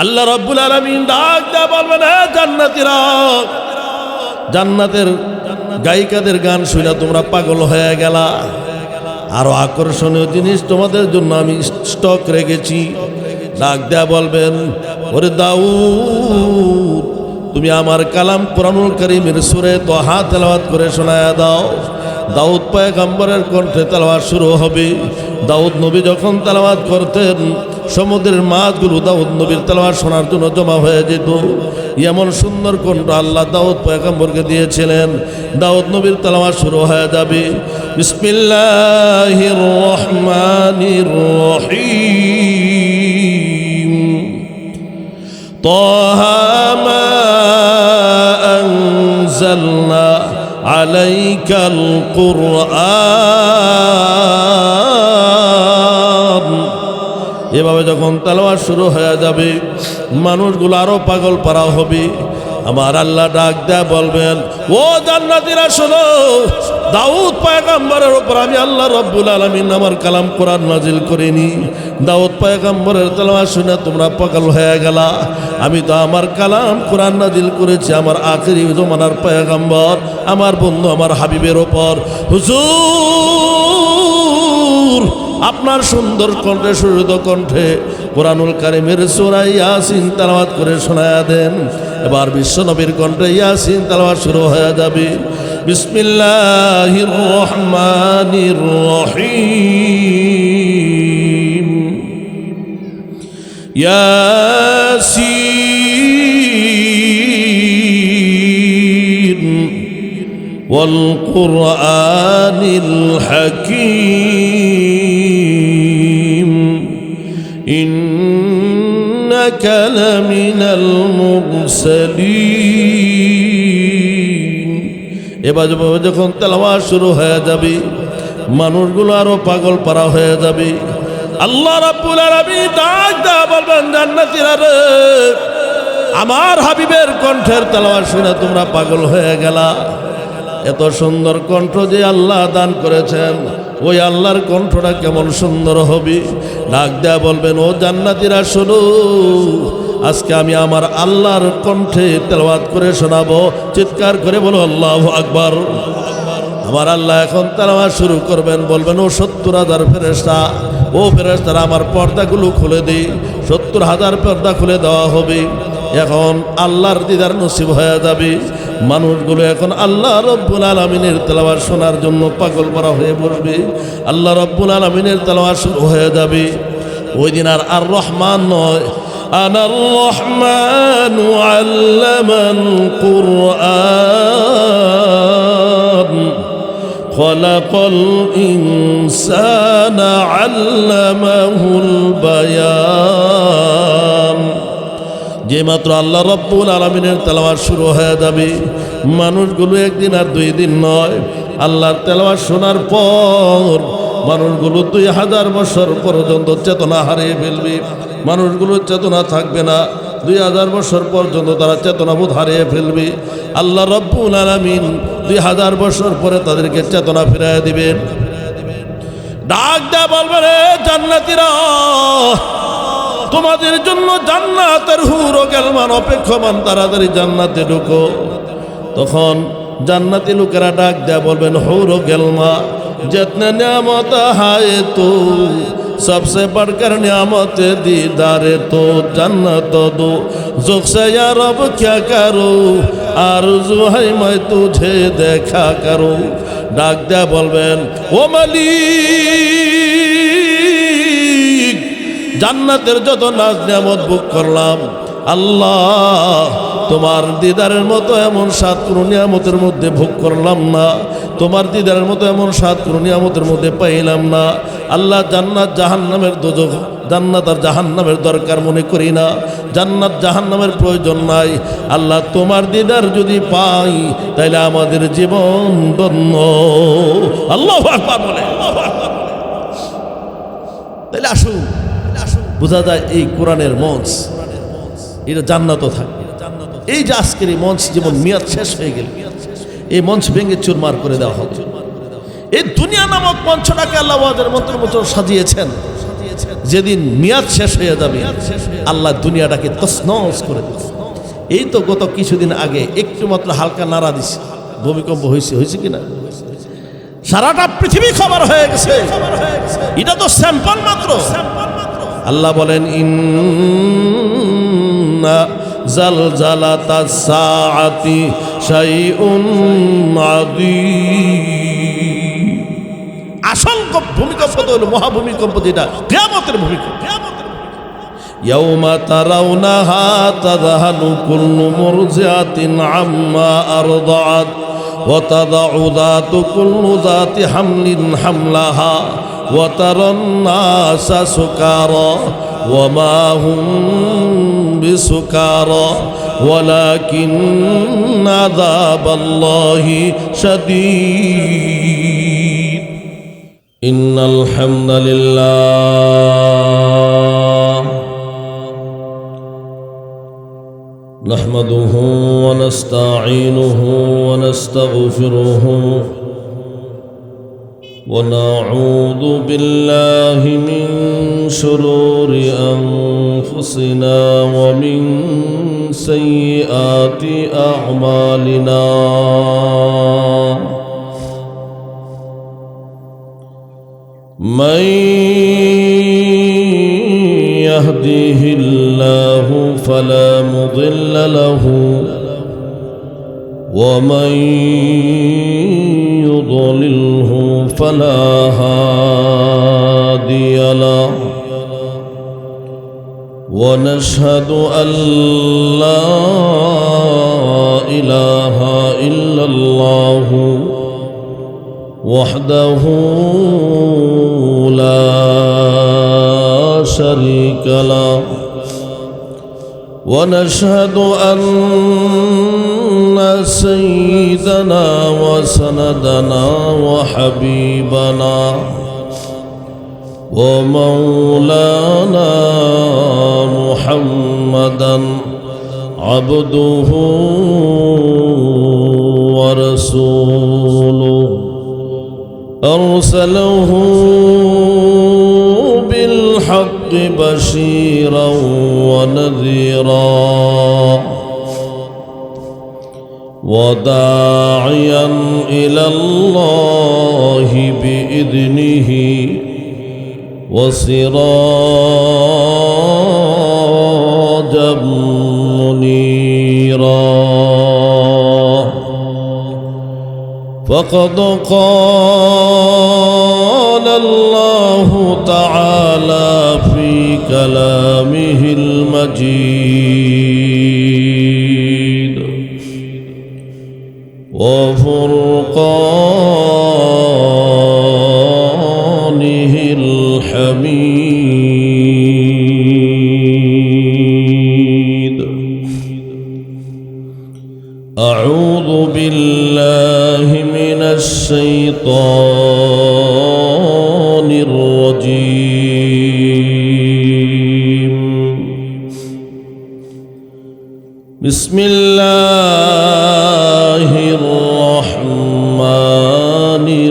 আল্লাহ রাব্বুল আলামিন ডাক দেয়া বলবেন, হে জান্নাতীরা, জান্নাতের গায়িকাদের গান শুনে তোমরা পাগল হয়ে গেলা। আরো আকর্ষণীয় জিনিস তোমাদের জন্য আমি স্টক রেখেছি। ডাক দেয়া বলবেন, ওরে দাউদ, তুমি আমার কালাম কোরআনুল কারীমের সূরা তাহা তেলাওয়াত করে শোনায়া দাও। দাউদ পয়গম্বরের কণ্ঠে তেলাওয়াত শুরু হবে। দাউদ নবী যখন তেলাওয়াত করতেন, সমুদ্রের মাছগুলো দাউদ নবীর তেলাওয়াত শোনার জন্য জমা হয়ে যেত। এমন সুন্দর কণ্ঠ আল্লাহ দাউদ পয়গম্বরকে দিয়েছিলেন। দাউদ নবীর তেলাওয়াত শুরু হয়ে যাবে। বিসমিল্লাহির রহমানির রহিম। তাহা মা আনজালনা আলাইকাল কুরআন। এভাবে যখন তেলাওয়াত শুরু হয়ে যাবে, মানুষগুলো আরো পাগল পারা হবে। আমার আল্লাহ ডাক দেয়া বলবেন, ও জান্নাতীরা শোনো, দাউদ পয়গম্বরের উপর আমি আল্লাহ রাব্বুল আলামিন আমার কালাম কোরআন নাজিল করিনি। দাউদ পয়গম্বরের তেলাওয়াত শুনে তোমরা পাগল হয়ে গেলা। আমি তো আমার কালাম কোরআন নাজিল করেছি আমার আখিরি জমানার পয়গম্বর, আমার বন্ধু, আমার হাবিবের উপর। হুজুর, আপনার সুন্দর কণ্ঠে, সুহৃদ কণ্ঠে কোরআনুল কারীমের সূরা ইয়াসিন তেলাওয়াত করে শোনায়া দেন। এবার বিশ্বনবীর কণ্ঠে ইয়াসিন তেলাওয়াত শুরু হয়ে যাবে। বিসমিল্লাহির রহমানির রহিম। ইয়াসিন ওয়াল কুরআনিল হাকীম ইন্নাকা লামিনাল মুরসালিন। এবার যখন তেলাওয়াত শুরু হয়ে যাবে, মানুষগুলো আরো পাগল পারা হয়ে যাবে। আল্লাহ রাব্বুল আলামিন ডাক দেয়া বলবেন, জান্নাতীরা রে, আমার হাবিবের কণ্ঠের তেলাওয়াত শুনে তোমরা পাগল হয়ে গেলা। এত সুন্দর কণ্ঠ যে আল্লাহ দান করেছেন, ওই আল্লাহর কণ্ঠটা কেমন সুন্দর হবে। ডাক দেয়া বলবেন, ও জান্নাতীরা শোনো, আজকে আমি আমার আল্লাহর কণ্ঠে তেলাওয়াত করে শোনাবো। চিৎকার করে বলো আল্লাহু আকবার। আমার আল্লাহ এখন তেলাওয়াত শুরু করবেন। বলবেন, ও ৭০,০০০ ফেরেশতা, ও ফেরেশতারা আমার পর্দাগুলো খুলে দিই। ৭০,০০০ পর্দা খুলে দেওয়া হবে। এখন আল্লাহর দিদার নসিব হয়ে যাবে। মানুষগুলো এখন আল্লাহ রাব্বুল আলামিনের তেলাওয়াত শোনার জন্য পাগল পারা হয়ে বসবে। আল্লাহ রাব্বুল আলামিনের তেলাওয়াত শুরু হয়ে যাবে। ওই দিন আর রহমান নয়, আনার রহমানু আল্লামাল কুরআন খলাকাল ইনসানা আল্লামাহুল বায়ান। যে মাত্র আল্লাহ রাব্বুল আলামিনের তেলাওয়াত শুরু হয়ে যাবে, মানুষগুলো একদিন আর ২ দিন নয়, আল্লাহর তেলাওয়াত শোনার পর মানুষগুলো ২০০০ বছর পর্যন্ত চেতনা হারিয়ে ফেলবে। মানুষগুলো চেতনা থাকবে না। ২০০০ বছর পর্যন্ত তারা চেতনাবোধ হারিয়ে ফেলবে। আল্লাহ রাব্বুল আলামিন ২০০০ বছর পরে তাদেরকে চেতনা ফিরিয়ে দিবেন। ডাক দেয়া বলবে, রে জান্নাতীরা, তোমাদের জন্য জান্নাতের হুর ও গেলমান অপেক্ষমান, তাড়াতাড়ি জান্নাতে ঢুকো। তখন জান্নাতি লোকেরা ডাক দেয়া বলবেন, হুর ও গেলমা, जितने नियामत है तो सबसे बढ़कर नियामत दीदारे तो जन्नत दो। ज़ुख से या रब क्या करूँ, आरज़ू है मैं तुझे देखा करूँ। डाक दिया बोलबेन, ओ मालिक, জান্নাতের যত নাজ নিয়ামত ভোগ করলাম, আল্লাহ তোমার দিদারের মতো এমন স্বাদ কোনো নিয়ামতের মধ্যে ভোগ করলাম না। তোমার দিদারের মতো এমন স্বাদ কোনো নিয়ামতের মধ্যে পাইলাম না। আল্লাহ জান্নাত জাহান্নামের দোজখ, জান্নাত আর জাহান্নামের দরকার মনে করি না। জান্নাত জাহান্নামের প্রয়োজন নাই। আল্লাহ তোমার দিদার যদি পাই তাইলে আমাদের জীবন ধন্য। আল্লাহু আকবার বলে। তাইলে আসুন, বোঝা যায় এই কোরআনের মঞ্চ, এটা জান্নাতও থাকে। এই যে আজকের এই মঞ্চ যেমন মেয়াদ শেষ হয়ে গেল, এই মঞ্চ ভেঙে চুরমার করে দেওয়া হবে। এই দুনিয়া নামক মঞ্চটাকে আল্লাহ ওয়াজের মন্ত্র মতো সাজিয়েছেন। যেদিন মেয়াদ শেষ হয়ে যাবে আল্লাহ দুনিয়াটাকে তছনছ করে দেবে। এই তো গত কিছুদিন আগে একটু মাত্র হালকা নাড়া দিছে, ভূমিকম্প হয়েছে কিনা? সারাটা পৃথিবী খবর হয়ে গেছে। এটা তো স্যাম্পল মাত্র। আল্লাহ বলেন ইন্না জালজালাতাস সাআতি শাইউন আযীম। আসল ভূমিকম্প তো হলো মহাভূমিকম্প, যেটা কিয়ামতের ভূমিকম্প। ইয়াউমা তারাউনাহা তাযহালু কুল্লু মুরজিআতিন আম্মা আরদাআত ওয়া তাদাউ যাতু কুল্লু যাতি হামলিন হামলাহা ওয়া তারান নাসা সুকারা ওয়া মা হুম বিসুকারা ওয়ালাকিন্না আযাবাল্লাহি শাদীদ। ইন্নাল হামদালিল্লাহ نحمده ونستعينه ونستغفره ونعوذ بالله من شرور أنفسنا ومن سيئات أعمالنا من يهده الله فلا مضل له ومن يضلله فلا هادي له ونشهد أن لا إله إلا الله وحده لا شريك له ونشهد أن سيدنا وسندنا وحبيبنا ومولانا محمدا عبده ورسوله أرسله بالحق بشيرا ونذيرا وداعيا إلى الله بإذنه وسراجا منيرا. فقد قال الله تعالى في كلامه المجيد وفرقانه الحميد. أعوذ بالله من الشيطان الرجيم. بسم الله الرحمن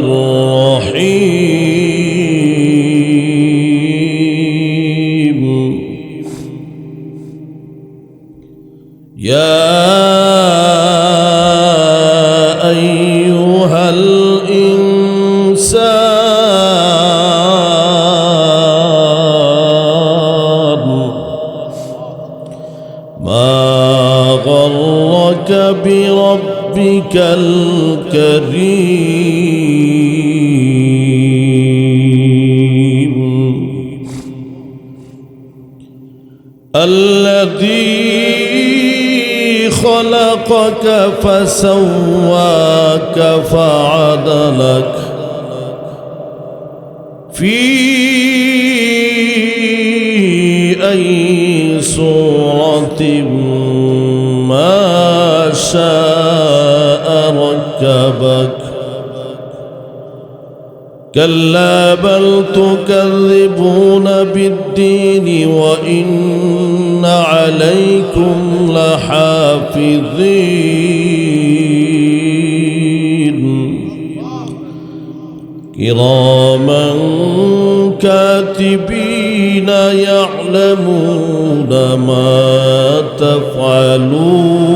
الرحيم. يا أيها الإنسان ما غرك بربك الكريم الذي خلقك فسواك فعدلك في أي صورة ما شاء ركبك. كلا بل تكذبون بالدين وإن عليكم لحافظين كراما كاتبين الذين يعلمون ما تفعلون.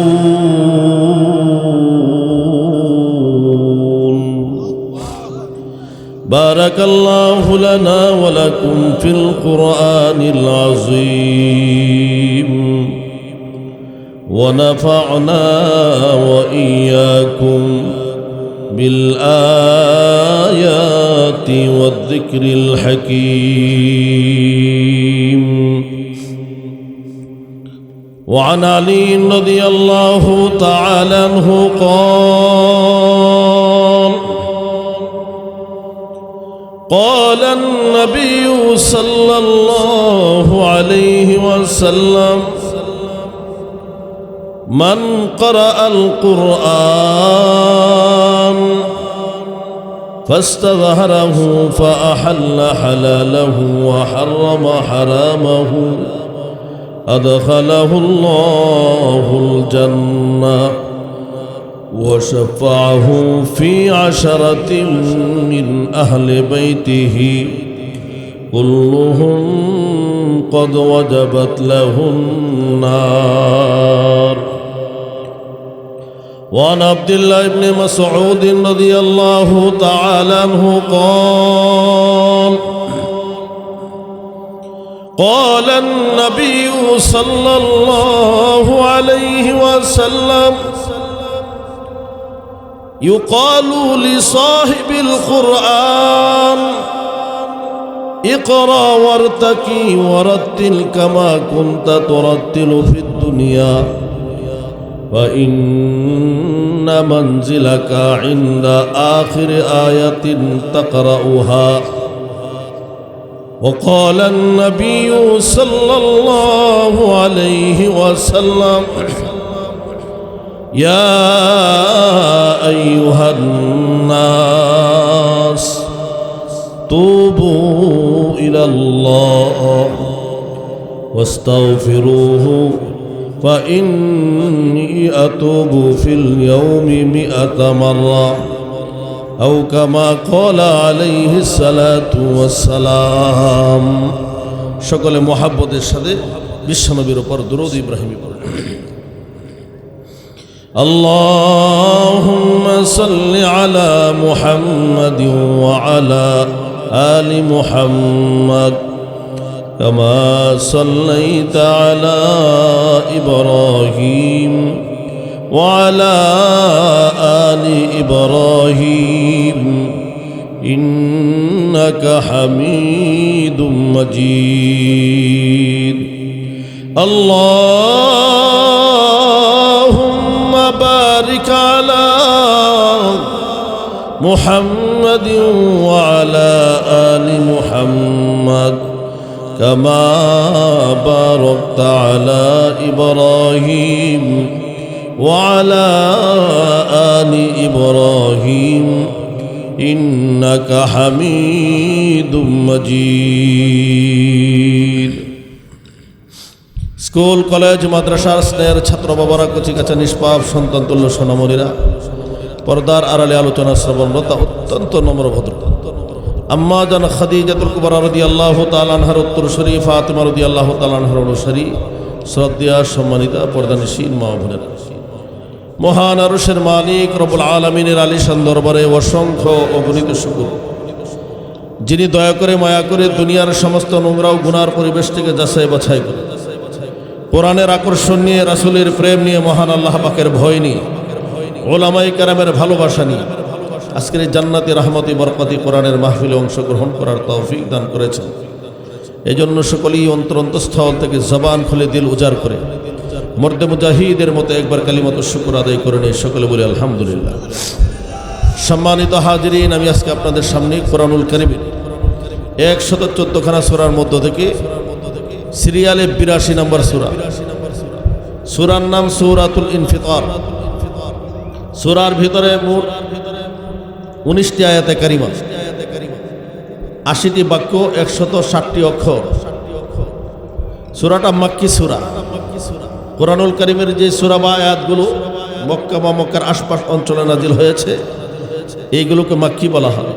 بارك الله لنا ولكم في القرآن العظيم، ونفعنا وإياكم بالآيات والذكر الحكيم. وعن علي رضي الله تعالى عنه قال النبي صلى الله عليه وسلم: من قرأ القرآن فاستظهره فأحل حلاله وحرم حرامه أدخله الله الجنة وشفعه في 10 من أهل بيته كلهم قد وجبت له النار. وعن عبد الله بن مسعود رضي الله تعالى عنه قال النبي صلى الله عليه وسلم: يقال لصاحب القرآن: اقرأ وارتقي ورتل كما كنت ترتل في الدنيا، فإن منزلك عند آخر آية تقرأها. وقال النبي صلى الله عليه وسلم: يا أيها الناس توبوا إلى الله واستغفروه فإني أتوب في اليوم 100 مرة أو كما قال عليه الصلاة والسلام. সকলে মুহাব্বতের সাথে বিশ্বনবীর উপর দুরূদ ইব্রাহিমী পড়ুন। اللهم صل على محمد وعلى آل محمد كما صليت على إبراهيم وعلى آل إبراهيم إنك حميد مجيد. اللهم بارك على محمد وعلى آل محمد كما باركت على إبراهيم وعلى آل إبراهيم إنك حميد مجيد. স্কুল কলেজ মাদ্রাসার স্নেহের ছাত্র বাবারা, কচিকাচা নিষ্পাপ সন্তান তুল্য সোনামণিরা, পর্দার আড়ালে আলোচনা শ্রবণরত অত্যন্ত নম্রভদ্র আম্মা জান খাদিজাতুল কুবরা রাদিয়াল্লাহু তাআলা আনহার উত্তরসূরি, ফাতিমা রাদিয়াল্লাহু তাআলা আনহার অনুসারী, শ্রদ্ধেয়া সম্মানিতা পর্দানিশীন মা বোনেরা, মহান আরশের মালিক রব্বুল আলামিনের আলিশান দরবারে অসংখ্য অগণিত শুকর, যিনি দয়া করে মায়া করে দুনিয়ার সমস্ত নোংরা ও গুনার পরিবেশ থেকে যাচাই বাছাই করে কোরআনের আকর্ষণ নিয়ে, রাসূলের প্রেম নিয়ে, মহান আল্লাহ পাকের ভয় নিয়ে, ওলামায়ে কেরামের ভালোবাসা নিয়ে আজকের এই জান্নাতি রহমতি বরকতি কোরআনের মাহফিলে অংশগ্রহণ করার তৌফিক দান করেছেন। এই জন্য সকলেই অন্তরস্থল থেকে জবান খুলে দিল উজাড় করে মর্দে মুজাহিদের মতো একবার কালিমাত শুকর আদায় করে নিয়ে সকলে বলি আলহামদুলিল্লাহ। সম্মানিত হাজিরিন, আমি আজকে আপনাদের সামনে কোরআনুল কারীমের 114খানা সূরার মধ্য থেকে সিরিয়ালে 82 নম্বর সূরা, সূরার নাম সূরাতুল ইনফিতার। সূরার ভিতরে মোট 19টি আয়াতে কারিমা, 80টি বাক্য, 160টি অক্ষর। সূরাটা মাক্কি সূরা। কোরআনুল কারীমের যে সূরা বা আয়াতগুলো মক্কা বা মক্কার আশপাশ অঞ্চলে নাজিল হয়েছে, এইগুলোকে মাক্কি বলা হয়।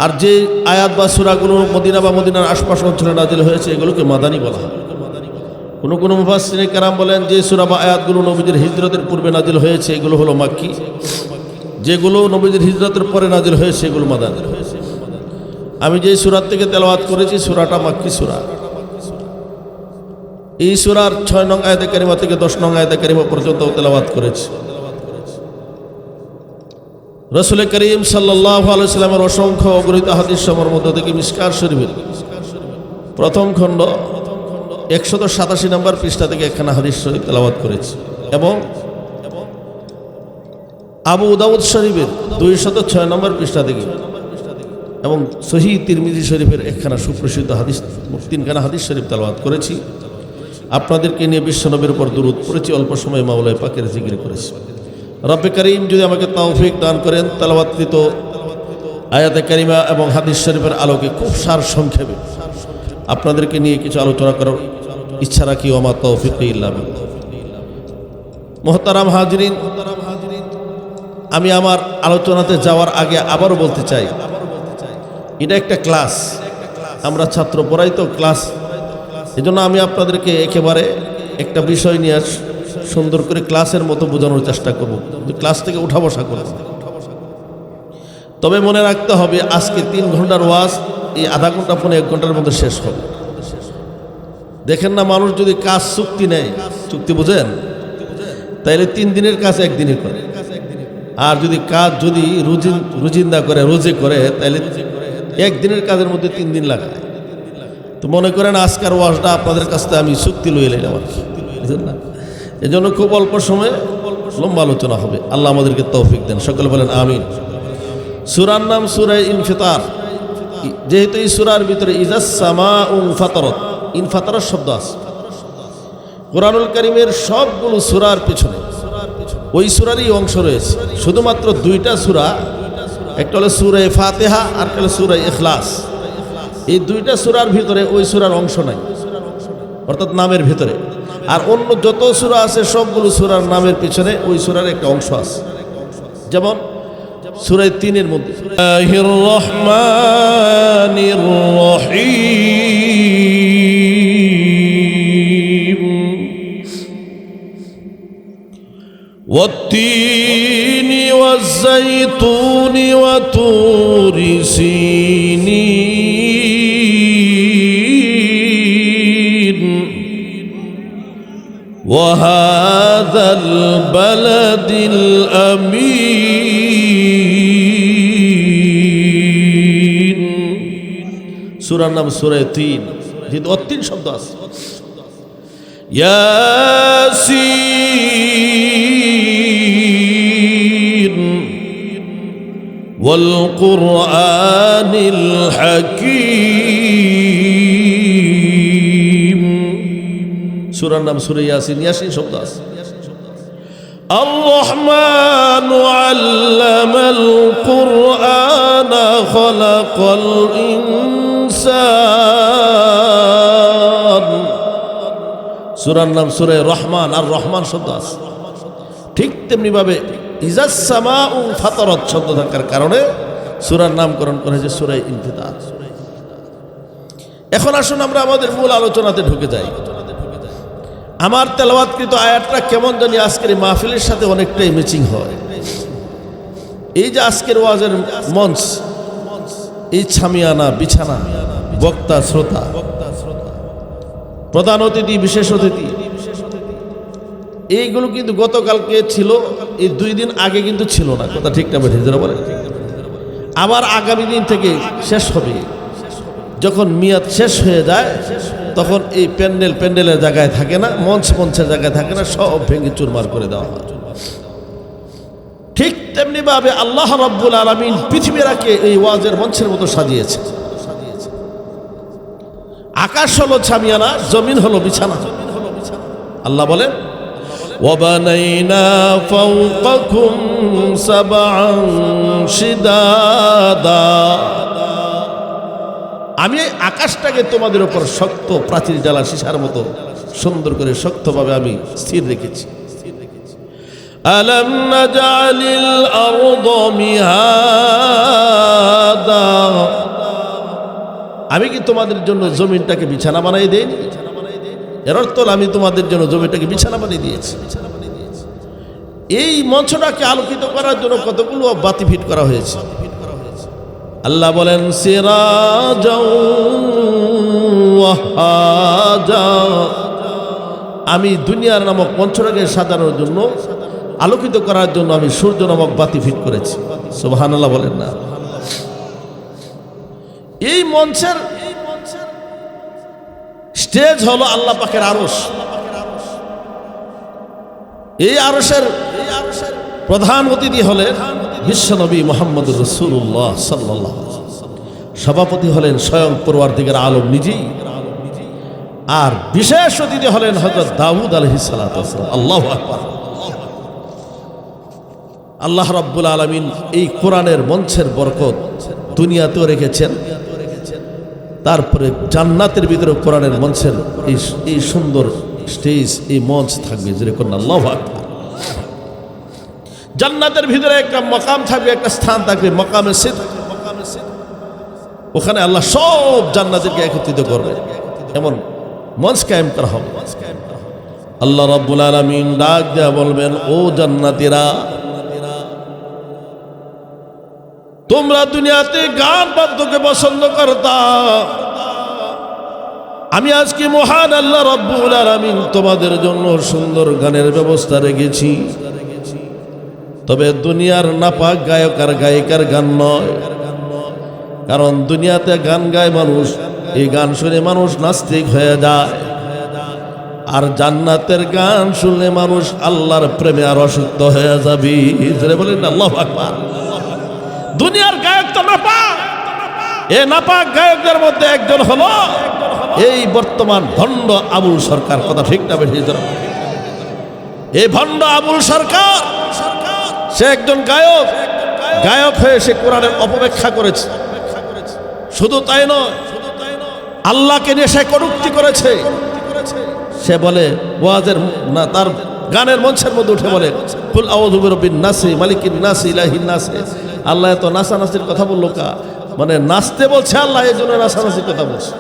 আর যে আয়াত বা সূরাগুলো মদিনা বা মদিনার আশপাশ অঞ্চলে নাজিল হয়েছে এগুলোকে মাদানী বলা হয়। কোনো মুফাসসিরে কেরাম বলেন যে সূরা বা আয়াতগুলো নবীদের হিজরতের পূর্বে নাজিল হয়েছে এগুলো হলো মাক্কি, যেগুলো নবীদের হিজরতের পরে নাজিল হয়েছে এগুলো মাদানী। আমি যে সূরা থেকে তেলাওয়াত করেছি সূরাটা মাক্কি সূরা। এই সূরার 6 নং আয়াতে কারিমা থেকে 10 নং আয়াতে কারিমা পর্যন্ত তেলাওয়াত করেছি। রাসূল করিম সাল্লাল্লাহু আলাইহি ওয়াসাল্লামের অসংখ্য অগণিত হাদিস সমূহের মধ্য থেকে মিশকাত শরীফের প্রথম খণ্ড 187 নম্বর পৃষ্ঠা থেকে একখানা হাদিস শরীফ তেলাওয়াত করেছি এবং আবু দাউদ শরীফের 206 নম্বর পৃষ্ঠা থেকে এবং সহিহ তিরমিজি শরীফের একখানা সুপ্রসিদ্ধ হাদিস 3খানা হাদিস শরীফ তেলাওয়াত করেছি। আপনাদেরকে নিয়ে বিশ্বনবীর উপর দুরূদ পড়েছি, অল্প সময় মাওলায়ে পাকের জিকির করেছি। রব্বে করিম যদি আমাকে তৌফিক দান করেন তেলাওয়াতকৃত আয়াতে কারিমা এবং হাদিস শরীফের আলোকে খুব সার সংক্ষেপে আপনাদেরকে নিয়ে কিছু আলোচনা করার ইচ্ছা রাখি। ওমা তৌফিক ইল্লা বিল্লাহ। মুহতারাম হাজিরিন, আমি আমার আলোচনাতে যাওয়ার আগে আবারও বলতে চাই, এটা একটা ক্লাস, আমরা ছাত্র পড়াই তো ক্লাস, এজন্য আমি আপনাদেরকে একেবারে একটা বিষয় নিয়ে সুন্দর করে ক্লাসের মতো বোঝানোর চেষ্টা করব, ক্লাস থেকে উঠা বসা করব। তবে মনে রাখতে হবে আজকে 3 ঘন্টার ওয়াজ এই আধা ঘন্টা 1 ঘন্টার মধ্যে শেষ হবে। দেখেন না, মানুষ যদি কাজ চুক্তি নেয়, চুক্তি বুঝেন, তাইলে 3 দিনের কাজ 1 দিনে করে, আর যদি কাজ যদি রুজিন্দা করে রোজে করে তাইলে 1 দিনের কাজের মধ্যে 3 দিন লাগায়। তো মনে করেন আজকের ওয়াজটা আপনাদের কাছ থেকে আমি চুক্তি লইয়ে নিলাম আর কি, বুঝলেন না? এই জন্য খুব অল্প সময়ে লম্বা আলোচনা হবে। আল্লাহ আমাদেরকে তৌফিক দেন, সকলে বলেন আমিন। সূরার নাম সূরা ইনফিতার। যেহেতু এই সূরার ভিতরে ইজাস সামাউ ফাতারাত, ইনফাতারাত শব্দ আছে, কোরআনুল কারীমের সবগুলো সূরার পিছনে ওই সূরারই অংশ রয়েছে। শুধুমাত্র 2টা সূরা, একটা হলো সূরা ফাতিহা আর একটা হলো সূরা ইখলাস। এই 2টা সূরার ভিতরে ওই সূরার অংশ নাই, অর্থাৎ নামের ভিতরে। আর অন্য যত সূরা আছে সবগুলো সূরার নামের পিছনে ওই সূরার একটা অংশ আছে। যেমন সূরা 3-এর মধ্যে আল্লাহির রহমানির রহিম ওয়াত-তিনি ওয়াজ-যাইতুনি ওয়া তুরি সিনিন ওয়া হাযাল বালাদিল আমিন। সূরার নাম সূরা 3, যেহেতু 3 শব্দ আছে। ইয়াসিন ওয়াল কুরআনিল হাকীম। সূরার নাম সূরা ইয়াসিন, ইয়াসিন শব্দ আছে। আর রহমানু আল্লামাল কুরআনা খালাকাল ইনসান। সূরার নাম সূরা রহমান, আর রহমান শব্দ আছে। ঠিক তেমনি ভাবে ইজাস সামাউ ফাতারাত শব্দ থাকার কারণে সূরার নামকরণ করা হয়েছে সূরা ইনফিতার। এখন আসুন আমরা আমাদের মূল আলোচনাতে ঢুকে যাই। আমার তেলাওয়াতকৃত আয়াতটা কেমন জানি আজকের এই মাহফিলের সাথে অনেকটাই ম্যাচিং হয়। এই যে আজকের ওয়াজের মঞ্চ, এই ছামিয়ানা, বিছানা, বক্তা, শ্রোতা, প্রধান অতিথি, বিশেষ অতিথি, এইগুলো কিন্তু গতকালকে ছিল, এই 2 দিন আগে কিন্তু ছিল না। কথা ঠিক না বেঠিক বলে? আবার আগামী দিন থেকে শেষ হবে। যখন মেয়াদ শেষ হয়ে যায় তখন এই প্যান্ডেলের জায়গায় থাকে না, মঞ্চের জায়গায় থাকে না, সব ভেঙে চুরমার করে দেওয়া হয়। ঠিক তেমনি ভাবে আল্লাহ রাব্বুল আলামিন পৃথিবীটাকে এই ওয়াজের মঞ্চের মতো সাজিয়েছে। আকাশ হলো ছামিয়ানা, জমিন হলো বিছানা। আল্লাহ বলেন ওয়াবানাইনা ফাওকাকুম সাবআন শিদাদা। আমি আকাশটাকে তোমাদের উপর শক্ত প্রাচীর জ্বালা সীসার মতো সুন্দর করে শক্তভাবে আমি স্থির রেখেছি। আলাম নাজআলিল আরদা মিহাদা, আমি কি তোমাদের জন্য জমিনটাকে বিছানা বানাই দেইনি? এর অর্থ আমি তোমাদের জন্য জমিটাকে বিছানা বানিয়ে দিয়েছি। এই মঞ্চটাকে আলোকিত করার জন্য কতগুলো বাতি ফিট করা হয়েছে। আল্লাহ বলেন সিরাজাও ওয়াহাজা, আমি দুনিয়ার নামক মঞ্চটাকে সাজানোর জন্য, আলোকিত করার জন্য আমি সূর্য নামক বাতি ফিট করেছি। সুবহানাল্লাহ বলেন না। এই মঞ্চের স্টেজ হলো আল্লাহ পাকের আরশ। এই আরশের প্রধান অতিথি হলেন বিশ্বনবী মুহাম্মদুর রাসূলুল্লাহ সাল্লাল্লাহু আলাইহি ওয়াসাল্লাম। সভাপতি হলেন স্বয়ং পরওয়ারদিগার আলম নিজেই, আর বিশেষ অতিথি হলেন হযরত দাউদ আলাইহিস সালাতু ওয়াস সালাম। আল্লাহু আকবার। আল্লাহ রাব্বুল আলামিন এই কোরআনের মঞ্চের বরকত দুনিয়াতেও রেখেছেন, তারপরে জান্নাতের ভিতরে কোরআনের মঞ্চের এই সুন্দর স্টেজ, এই মঞ্চ থাকবে, যেরকম আল্লাহু আকবার। জান্নাতের ভিতরে একটা মাকাম থাকবে, একটা স্থান থাকবে, মাকামে সিদক। ওখানে আল্লাহ সব জান্নাতীকে একত্রিত করবে, এমন মঞ্চ কায়েম করা হবে। আল্লাহ রাব্বুল আলামিন ডাক দেয়া বলবেন, ও জান্নাতীরা, তোমরা দুনিয়াতে গান বাদ্যকে পছন্দ করতা, আমি আজকে মহান আল্লাহ রাব্বুল আলামিন তোমাদের জন্য সুন্দর গানের ব্যবস্থা রেখেছি। তবে দুনিয়ার নাপাক গায়ক আর গায়িকার গান নয়, কারণ দুনিয়াতে গান গায় মানুষ, এই গান শুনে মানুষ নাস্তিক হয়ে যায়। আর জান্নাতের গান শুনলে মানুষ আল্লাহর প্রেমে আর আসক্ত হয়ে যাবে। জোরে বলেন আল্লাহু আকবার। দুনিয়ার গায়ক তো নাপাক, এই নাপাক গায়কদের মধ্যে একজন হলো এই বর্তমান ভণ্ড আবুল সরকার। কথা ঠিক না বেশি? এই ভণ্ড আবুল সরকার, সে একজন গায়ক, গায়ক হয়ে সে কোরআনের অপব্যাখ্যা করেছে। শুধু তাই নয়, আল্লাহকে নিয়ে সে কটূক্তি করেছে। সে বলে ওয়াজের না, তার গানের মঞ্চের মধ্যে উঠে বলে, কুল আউযু বিরাব্বিন নাসি মালিকিন নাসি ইলাহিন নাসি। আল্লাহ এত নাচানাচির কথা বললো কা, মানে নাচতে বলছে আল্লাহ, এই জন্য নাচানাচির কথা বলছে।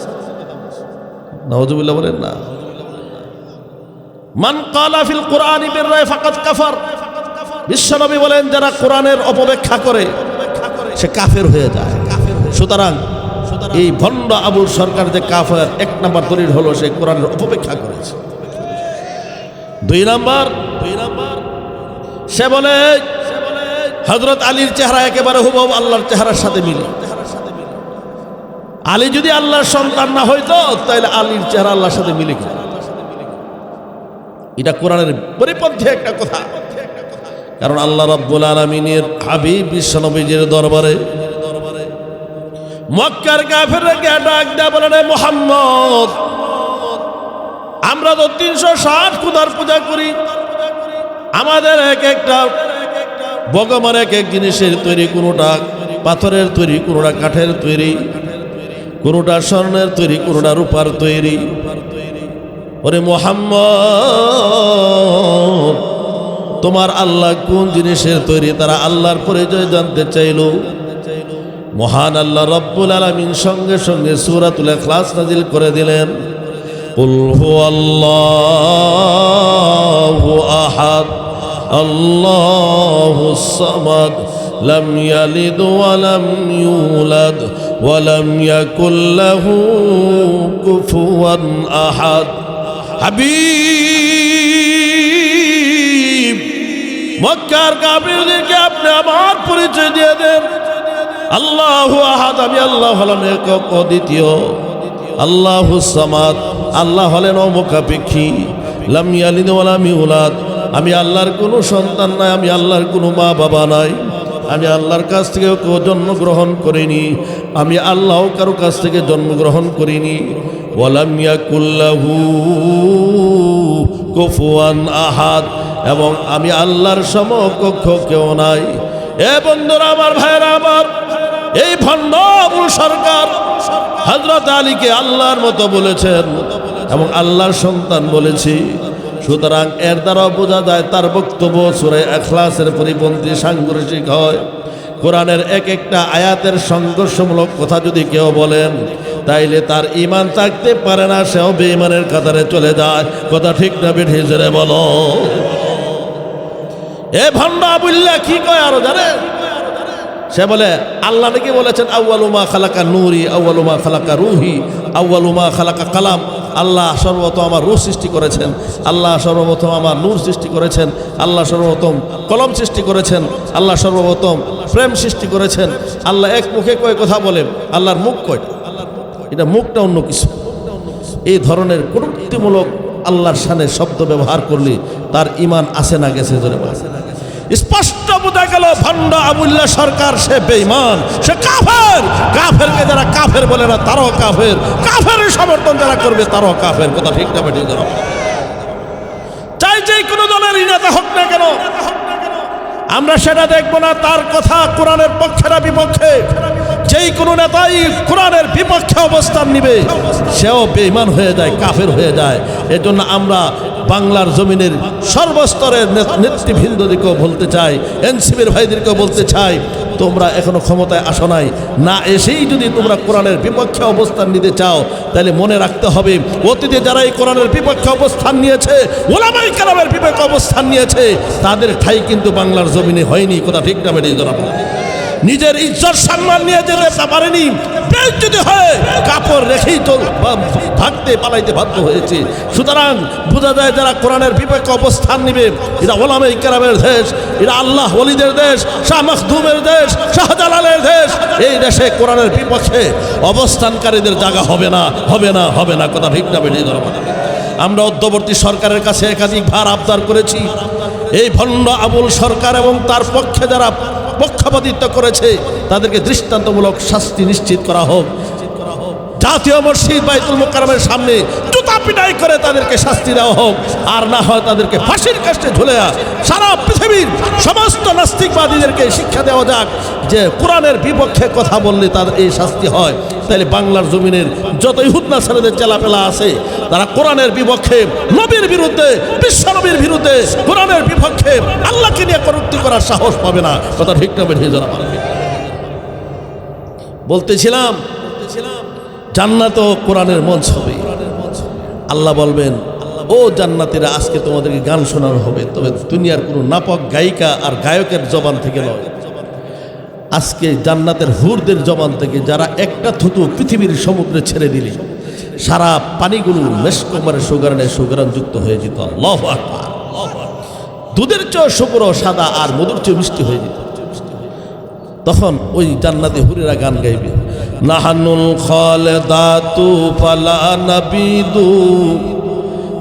নাউযুবিল্লাহ বলেন না। মান ক্বালা ফিল কুরআনি বিররাই ফাকাদ কাফার। বিশ্বনবী বলেন, যারা কোরআনের অপব্যাখ্যা করে সে কাফের হয়ে যায়। সুতরাং এই ভণ্ড আবুল সরকার যে কাফের, এক নাম্বার দলিল হলো সে কোরআনের অপব্যাখ্যা করেছে। দুই নাম্বার সে বলে হযরত আলীর চেহারা একেবারে হুবহু আল্লাহর চেহারার সাথে মিলে। আলী যদি আল্লাহর সন্তান না হইতো তাহলে আলীর চেহারা আল্লাহর সাথে মিলে কিনা? এটা কোরআনের পরিপন্থী একটা কথা। কারণ আল্লাহ রাব্বুল আলামিনের হাবিব বিশ্বনবীর দরবারে মক্কার কাফেররা ডাক দেয়া বলে, মুহাম্মদ, আমরা তো 360 খোদার পূজা করি, আমাদের এক একটা ভগবান এক এক জিনিসের তৈরি, কোনোটা পাথরের তৈরি, কোনোটা কাঠের তৈরি, কোনোটা স্বর্ণের তৈরি, কোনোটা রূপার তৈরি। ওরে মুহাম্মদ, তোমার আল্লাহ কোন জিনিসের তৈরি? তারা আল্লাহর পরিচয় জানতে চাইল। মহান আল্লাহ রাব্বুল আলামিন সঙ্গে সঙ্গে সূরাতুল ইখলাস নাজিল করে দিলেন, কুল হুয়াল্লাহু আহাদ আল্লাহুস সামাদ লাম ইয়ালিদ ওয়া লাম ইউলাদ ওয়া লাম ইয়াকুল লাহু কুফুয়ান আহাদ। হাবিব, মক্কার কাফিরদেরকে আপনি আমার পরিচয় দিয়ে দেন। আল্লাহু আহাদ, আমি আল্লাহ হলাম একক অদ্বিতীয়। আল্লাহুস সামাদ, আল্লাহ হলেন অমুখাপেক্ষী। লাম ইয়ালিদ ওয়া লাম ইউলাদ, আমি আল্লাহর কোনো সন্তান নাই, আমি আল্লাহর কোনো মা বাবা নাই, আমি আল্লাহর কাছ থেকে কেউ জন্মগ্রহণ করিনি, আমি আল্লাহ কারো কাছ থেকে জন্মগ্রহণ করিনি। ওয়া লাম ইয়াকুল লাহু কুফুয়ান আহাদ, এবং আমি আল্লাহর সমকক্ষ কেউ নাই। এ বন্ধুরা আমার, ভাইরা আমার, এই ভণ্ড আবুল সরকার হযরত আলীকে আল্লাহর মতো বলেছেন এবং আল্লাহর সন্তান বলেছি। সুতরাং এর দ্বারা বোঝা যায় তার বক্তব্য সূরা ইখলাসের পরিপন্থী সাংঘর্ষিক হয়। কোরআনের এক একটা আয়াতের সংঘর্ষমূলক কথা যদি কেউ বলেন তাইলে তার ঈমান থাকতে পারে না, সেও বেঈমানের কাতারে চলে যায়। কথা ঠিক না বেঠি জোরে বলো। এ ভণ্ড আবুল্লাহ কি কয় আরো জানেন? সে বলে আল্লাহ নাকি বলেছেন আউয়ালু মা খালাকা নূরি আউয়ালু মা খালাকা রুহি আউয়ালু মা খালাকা কালাম। আল্লাহ সর্বপ্রথম আমার রূহ সৃষ্টি করেছেন, আল্লাহ সর্বপ্রথম আমার নূর সৃষ্টি করেছেন, আল্লাহ সর্বপ্রথম কলম সৃষ্টি করেছেন, আল্লাহ সর্বপ্রথম প্রেম সৃষ্টি করেছেন। আল্লাহ এক মুখে কয় কথা বলেন, আল্লাহর মুখ কয়, এটা মুখটা অন্য কিছু। এই ধরনের কটূক্তিমূলক আল্লাহর শানে শব্দ ব্যবহার করলে তার ঈমান আছে না গেছে জোরে বলেন। স্পষ্ট বোঝা গেল ভণ্ড আবুল্লাহ সরকার সে বেঈমান, সে কাফের। কাফেরকে যারা কাফের বলে না তারাও কাফের, কাফেরের সমর্থন যারা করবে তারাও কাফের। কথা ঠিক না বেঠিক? চাই যে কোনো দলেরই নেতা হোক না কেন, আমরা সেটা দেখব না তার কথা কোরআনের পক্ষে না বিপক্ষে। যেই কোনো নেতাই কোরআনের বিপক্ষে অবস্থান নিবে সেও বেঈমান হয়ে যায়, কাফের হয়ে যায়। এজন্য আমরা বাংলার জমিনের সর্বস্তরের নেতৃবৃন্দদেরকেও বলতে চাই, এনসিপির ভাইদেরকেও বলতে চাই, তোমরা এখনো ক্ষমতায় আসো নাই, না এসেই যদি তোমরা কোরআনের বিপক্ষে অবস্থান নিতে চাও তাহলে মনে রাখতে হবে অতীতে যারা এই কোরআনের বিপক্ষে অবস্থান নিয়েছে, ওলামায়ে কেরামের বিপক্ষে অবস্থান নিয়েছে, তাদের ঠাঁই কিন্তু বাংলার জমিনে হয়নি। কথা ঠিক না বেরিয়ে জনাব? নিজের ইজ্জত সম্মান নিয়ে যেতে পারেনি, বেইজ্জতি হয়ে কাপড় রেখেই তো ভাগতে পালাইতে বাধ্য হয়েছে। সুতরাং বোঝা যায় যারা কোরআনের বিপক্ষে অবস্থান নিবে এরা ওলামায়ে কেরামের দেশ, এরা আল্লাহ ওলিদের দেশ, শাহ মখদুমের দেশ, শাহজালালের দেশ। এই দেশে কোরআনের বিপক্ষে অবস্থানকারীদের জায়গা হবে না, হবে না, হবে না। কথা ঠিক না বেরিয়ে জনাব? আমরা অন্তর্বর্তী সরকারের কাছে একাধিকবার আবদার করেছি, এই ভণ্ড আবুল সরকার এবং তার পক্ষে যারা পক্ষপাতিত্ব করেছে তাদেরকে দৃষ্টান্তমূলক শাস্তি নিশ্চিত করা হোক। জাতীয় মসজিদ বাইতুল মুকাররমের সামনে জুতা পিটাই করে তাদেরকে শাস্তি দেওয়া হোক, আর না হয় তাদেরকে ফাঁসির কাস্টে ঝুলে সারা পৃথিবীর সমস্ত নাস্তিকবাদীদেরকে শিক্ষা দেওয়া যাক যে কোরআনের বিপক্ষে কথা বললে তাদের এই শাস্তি হয়। তাহলে বাংলার জমিনের যত ইহুদ নাসারাদের চেলাপেলা আছে তারা কোরআনের বিপক্ষে, নবীর বিরুদ্ধে, বিশ্বনবীর বিরুদ্ধে, কোরআনের বিপক্ষে আল্লাহকে নিয়ে কটূক্তি করার সাহস পাবে না। কথা ঠিক না বেঠিক? বলতেছিলাম জান্নাত ও কোরআনের মঞ্চ হবে। আল্লাহ বলবেন ও জান্নাতীরা আজকে তোমাদেরকে গান শোনানো হবে, তবে দুনিয়ার কোনো নাপাক গায়িকা আর গায়কের জবান থেকে নয়। আজকে জান্নাতের হুরদের জবান থেকে, যারা একটা থুতু পৃথিবীর সমুদ্রে ছেড়ে দিলে সারা পানিগুলো মেশকমারের সুগারান যুক্ত হয়ে যেত। আল্লাহু আকবার। দুধের চেয়ে শুভ্র সাদা আর মধুর চেয়ে মিষ্টি হয়ে যেত। তখন ওই জান্নাতে হুরেরা গান গাইবে, নাহানুল খালেদাতু ফালা নাবিদু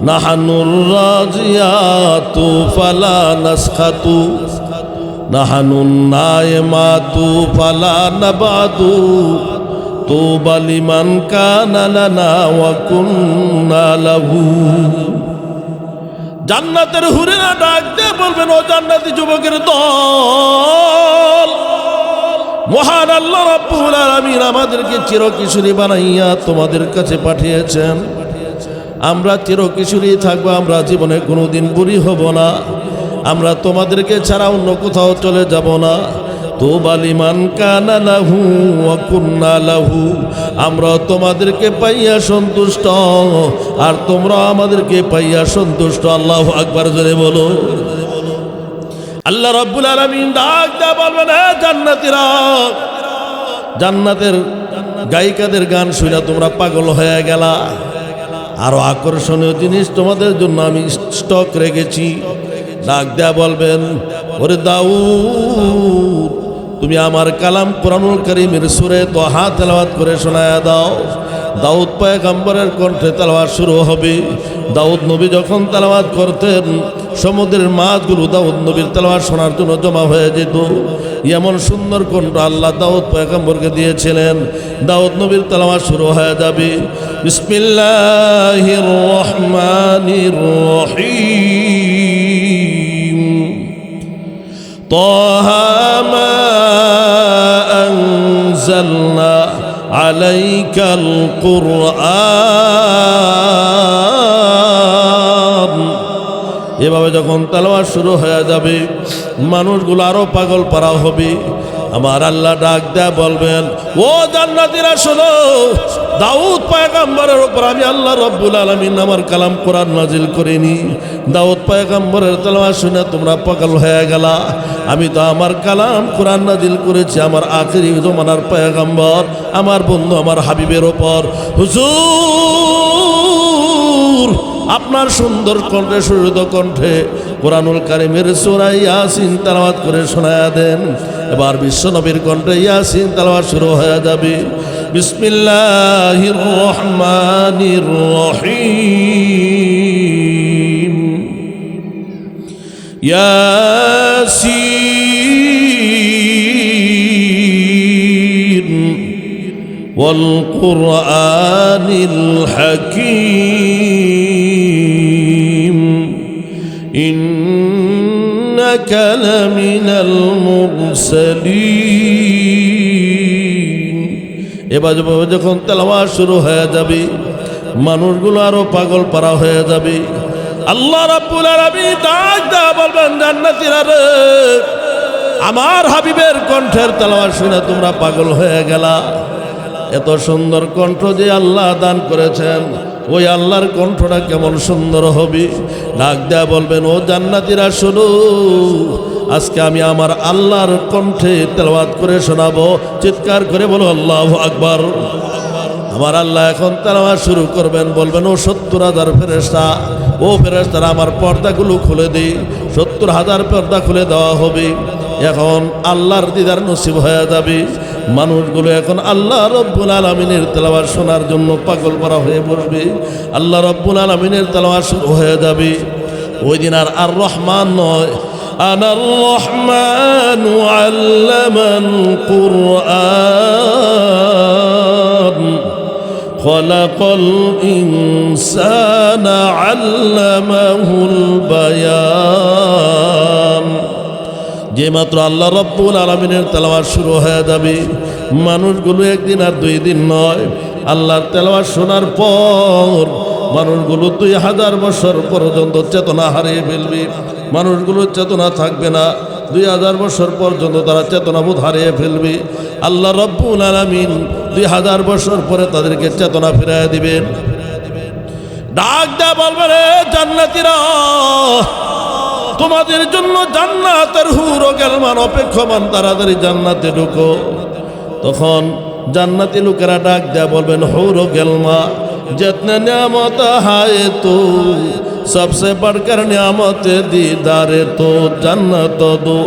নাহানুর রাজিয়াতু ফালা নাসখাতু নাহানুন নায়মাতু ফালা নাবাদু তুবা লিমান কানা লানা ওয়া কুন্না লাহু। জান্নাতের হুরেরা ডাক দিয়ে বলবেন, ও জান্নাতি যুবকের দল, মহান আল্লাহ রাব্বুল আলামিন আমাদেরকে চিরকিশোরী বানাইয়া তোমাদের কাছে পাঠিয়েছেন। আমরা চিরকিশোরী থাকবো, আমরা জীবনে কোনোদিন বুড়ি হব না, আমরা তোমাদেরকে ছাড়া অন্য কোথাও চলে যাব না। তুবা লিমান কানা লাহু ওয়া কুন্না লাহু। আমরা তোমাদেরকে পাইয়া সন্তুষ্ট আর তোমরা আমাদেরকে পাইয়া সন্তুষ্ট। আল্লাহু আকবার জোরে বলো। আল্লাহ রাব্বুল আলামিন ডাক দেয়া বলবেন, হে জান্নাতীরা, জান্নাতের গায়িকাদের গান শুনে তোমরা পাগল হয়ে গেলা। আরো আকর্ষণীয় জিনিস তোমাদের জন্য আমি স্টক রেখেছি। ডাক দেয়া বলবেন, ওরে দাউদ, তুমি আমার কালাম কোরআনুল কারীমের সূরা তাহা তেলাওয়াত করে শোনায়া দাও। দাউদ পয়গম্বরের কণ্ঠে তেলাওয়াত শুরু হবে। দাউদ নবী যখন তেলাওয়াত করতেন সমুদ্রের মাছগুলো দাউদ নবীর তেলাওয়াত শোনার জন্য জমা হয়ে যেত। এমন সুন্দর কণ্ঠ আল্লাহ দাউদ পয়গম্বরকে দিয়েছিলেন। দাউদ নবীর তেলাওয়াত শুরু হয়ে যাবে, বিসমিল্লাহির রহমানির রহিম, তাহা মা আনজালনা আলাইকাল কুরআন এভাবে যখন তেলাওয়াত শুরু হয়ে যাবে মানুষগুলো আরো পাগল পারা হবে। আমার আল্লাহ ডাক দেয়া বলবেন, ও জান্নাতীরা শোনো, দাউদ পয়গম্বরের উপর আমি আল্লাহ রব্বুল আলামিন আমার কালাম কোরআন নাজিল করিনি। দাউদ পয়গম্বরের তেলাওয়াত শুনে তোমরা পাগল হয়ে গেলা। আমি তো আমার কালাম কোরআন নাজিল করেছি আমার আখিরি জমানার পয়গম্বর, আমার বন্ধু, আমার হাবিবের ওপর। হুজুর, আপনার সুন্দর কণ্ঠে, সুহৃদ কণ্ঠে কোরআনুল কারীমের সূরা ইয়াসিন তেলাওয়াত করে শোনায়া দেন। এবার বিশ্বনবীর কণ্ঠে ইয়াসিন তেলাওয়াত শুরু হয়ে যাবে। বিসমিল্লাহির রহমানির রহিম। ইয়াসিন ওয়াল কুরআনিল হাকীম ইন্নাকা লামিনাল মুরসালিন। এবার যখন তেলাওয়াত শুরু হয়ে যাবে মানুষগুলো আরো পাগল পারা হয়ে যাবে। আল্লাহ রাব্বুল আলামিন ডাক দেয়া বলবেন, জান্নাতীরা রে, আমার হাবিবের কণ্ঠের তেলাওয়াত শুনে তোমরা পাগল হয়ে গেলা। এত সুন্দর কণ্ঠ যে আল্লাহ দান করেছেন, ওই আল্লাহর কণ্ঠটা কেমন সুন্দর হবে। ডাক দেয়া বলবেন, ও জান্নাতীরা শোনো, আজকে আমি আমার আল্লাহর কণ্ঠে তেলাওয়াত করে শোনাবো। চিৎকার করে বলো আল্লাহু আকবার। আমার আল্লাহ এখন তেলাওয়াত শুরু করবেন, বলবেন, ও ৭০,০০০ ফেরেশতা, ও ফেরেশতারা আমার পর্দাগুলো খুলে দিই। ৭০,০০০ পর্দা খুলে দেওয়া হবে। এখন আল্লাহর দিদার নসিব হয়ে যাবে। মানুষগুলো এখন আল্লাহ রব্বুল আলামিনের তেলাওয়াত শোনার জন্য পাগল করা হয়ে বসবে। আল্লাহ রব্বুল আলামিনের তেলাওয়াত শুরু হয়ে যাবে। ওই দিন আর রহমান নয়, আনার রহমান আল্লামান কুরআন খলাকাল ইনসানা আল্লামাহুল বায়ান। যে মাত্র আল্লাহ রব্বুল আলামিনের তেলাওয়াত শুরু হয়ে যাবে মানুষগুলো একদিন আর 2 দিন নয়, আল্লাহর তেলাওয়াত শোনার পর মানুষগুলো 2000 বছর পর্যন্ত চেতনা হারিয়ে ফেলবে। মানুষগুলো চেতনা থাকবে না, 2000 বছর পর্যন্ত তারা চেতনাবোধ হারিয়ে ফেলবে। আল্লাহ রব্বুল আলামিন 2000 বছর পরে তাদেরকে চেতনা ফিরিয়ে দিবেন। ডাক দেয়া বলবে, রে জান্নাতীরা, তোমাদের জন্য জান্নাতের হুর ও গেলমান অপেক্ষমান, তাড়াতাড়ি জান্নাতে ঢুকো। তখন জান্নাতি লোকেরা ডাক দেয়া বলবেন, হুর ও গেলমা जितने नियामत है तो सबसे बढ़कर नियामत दीदारे तो जन्नत दो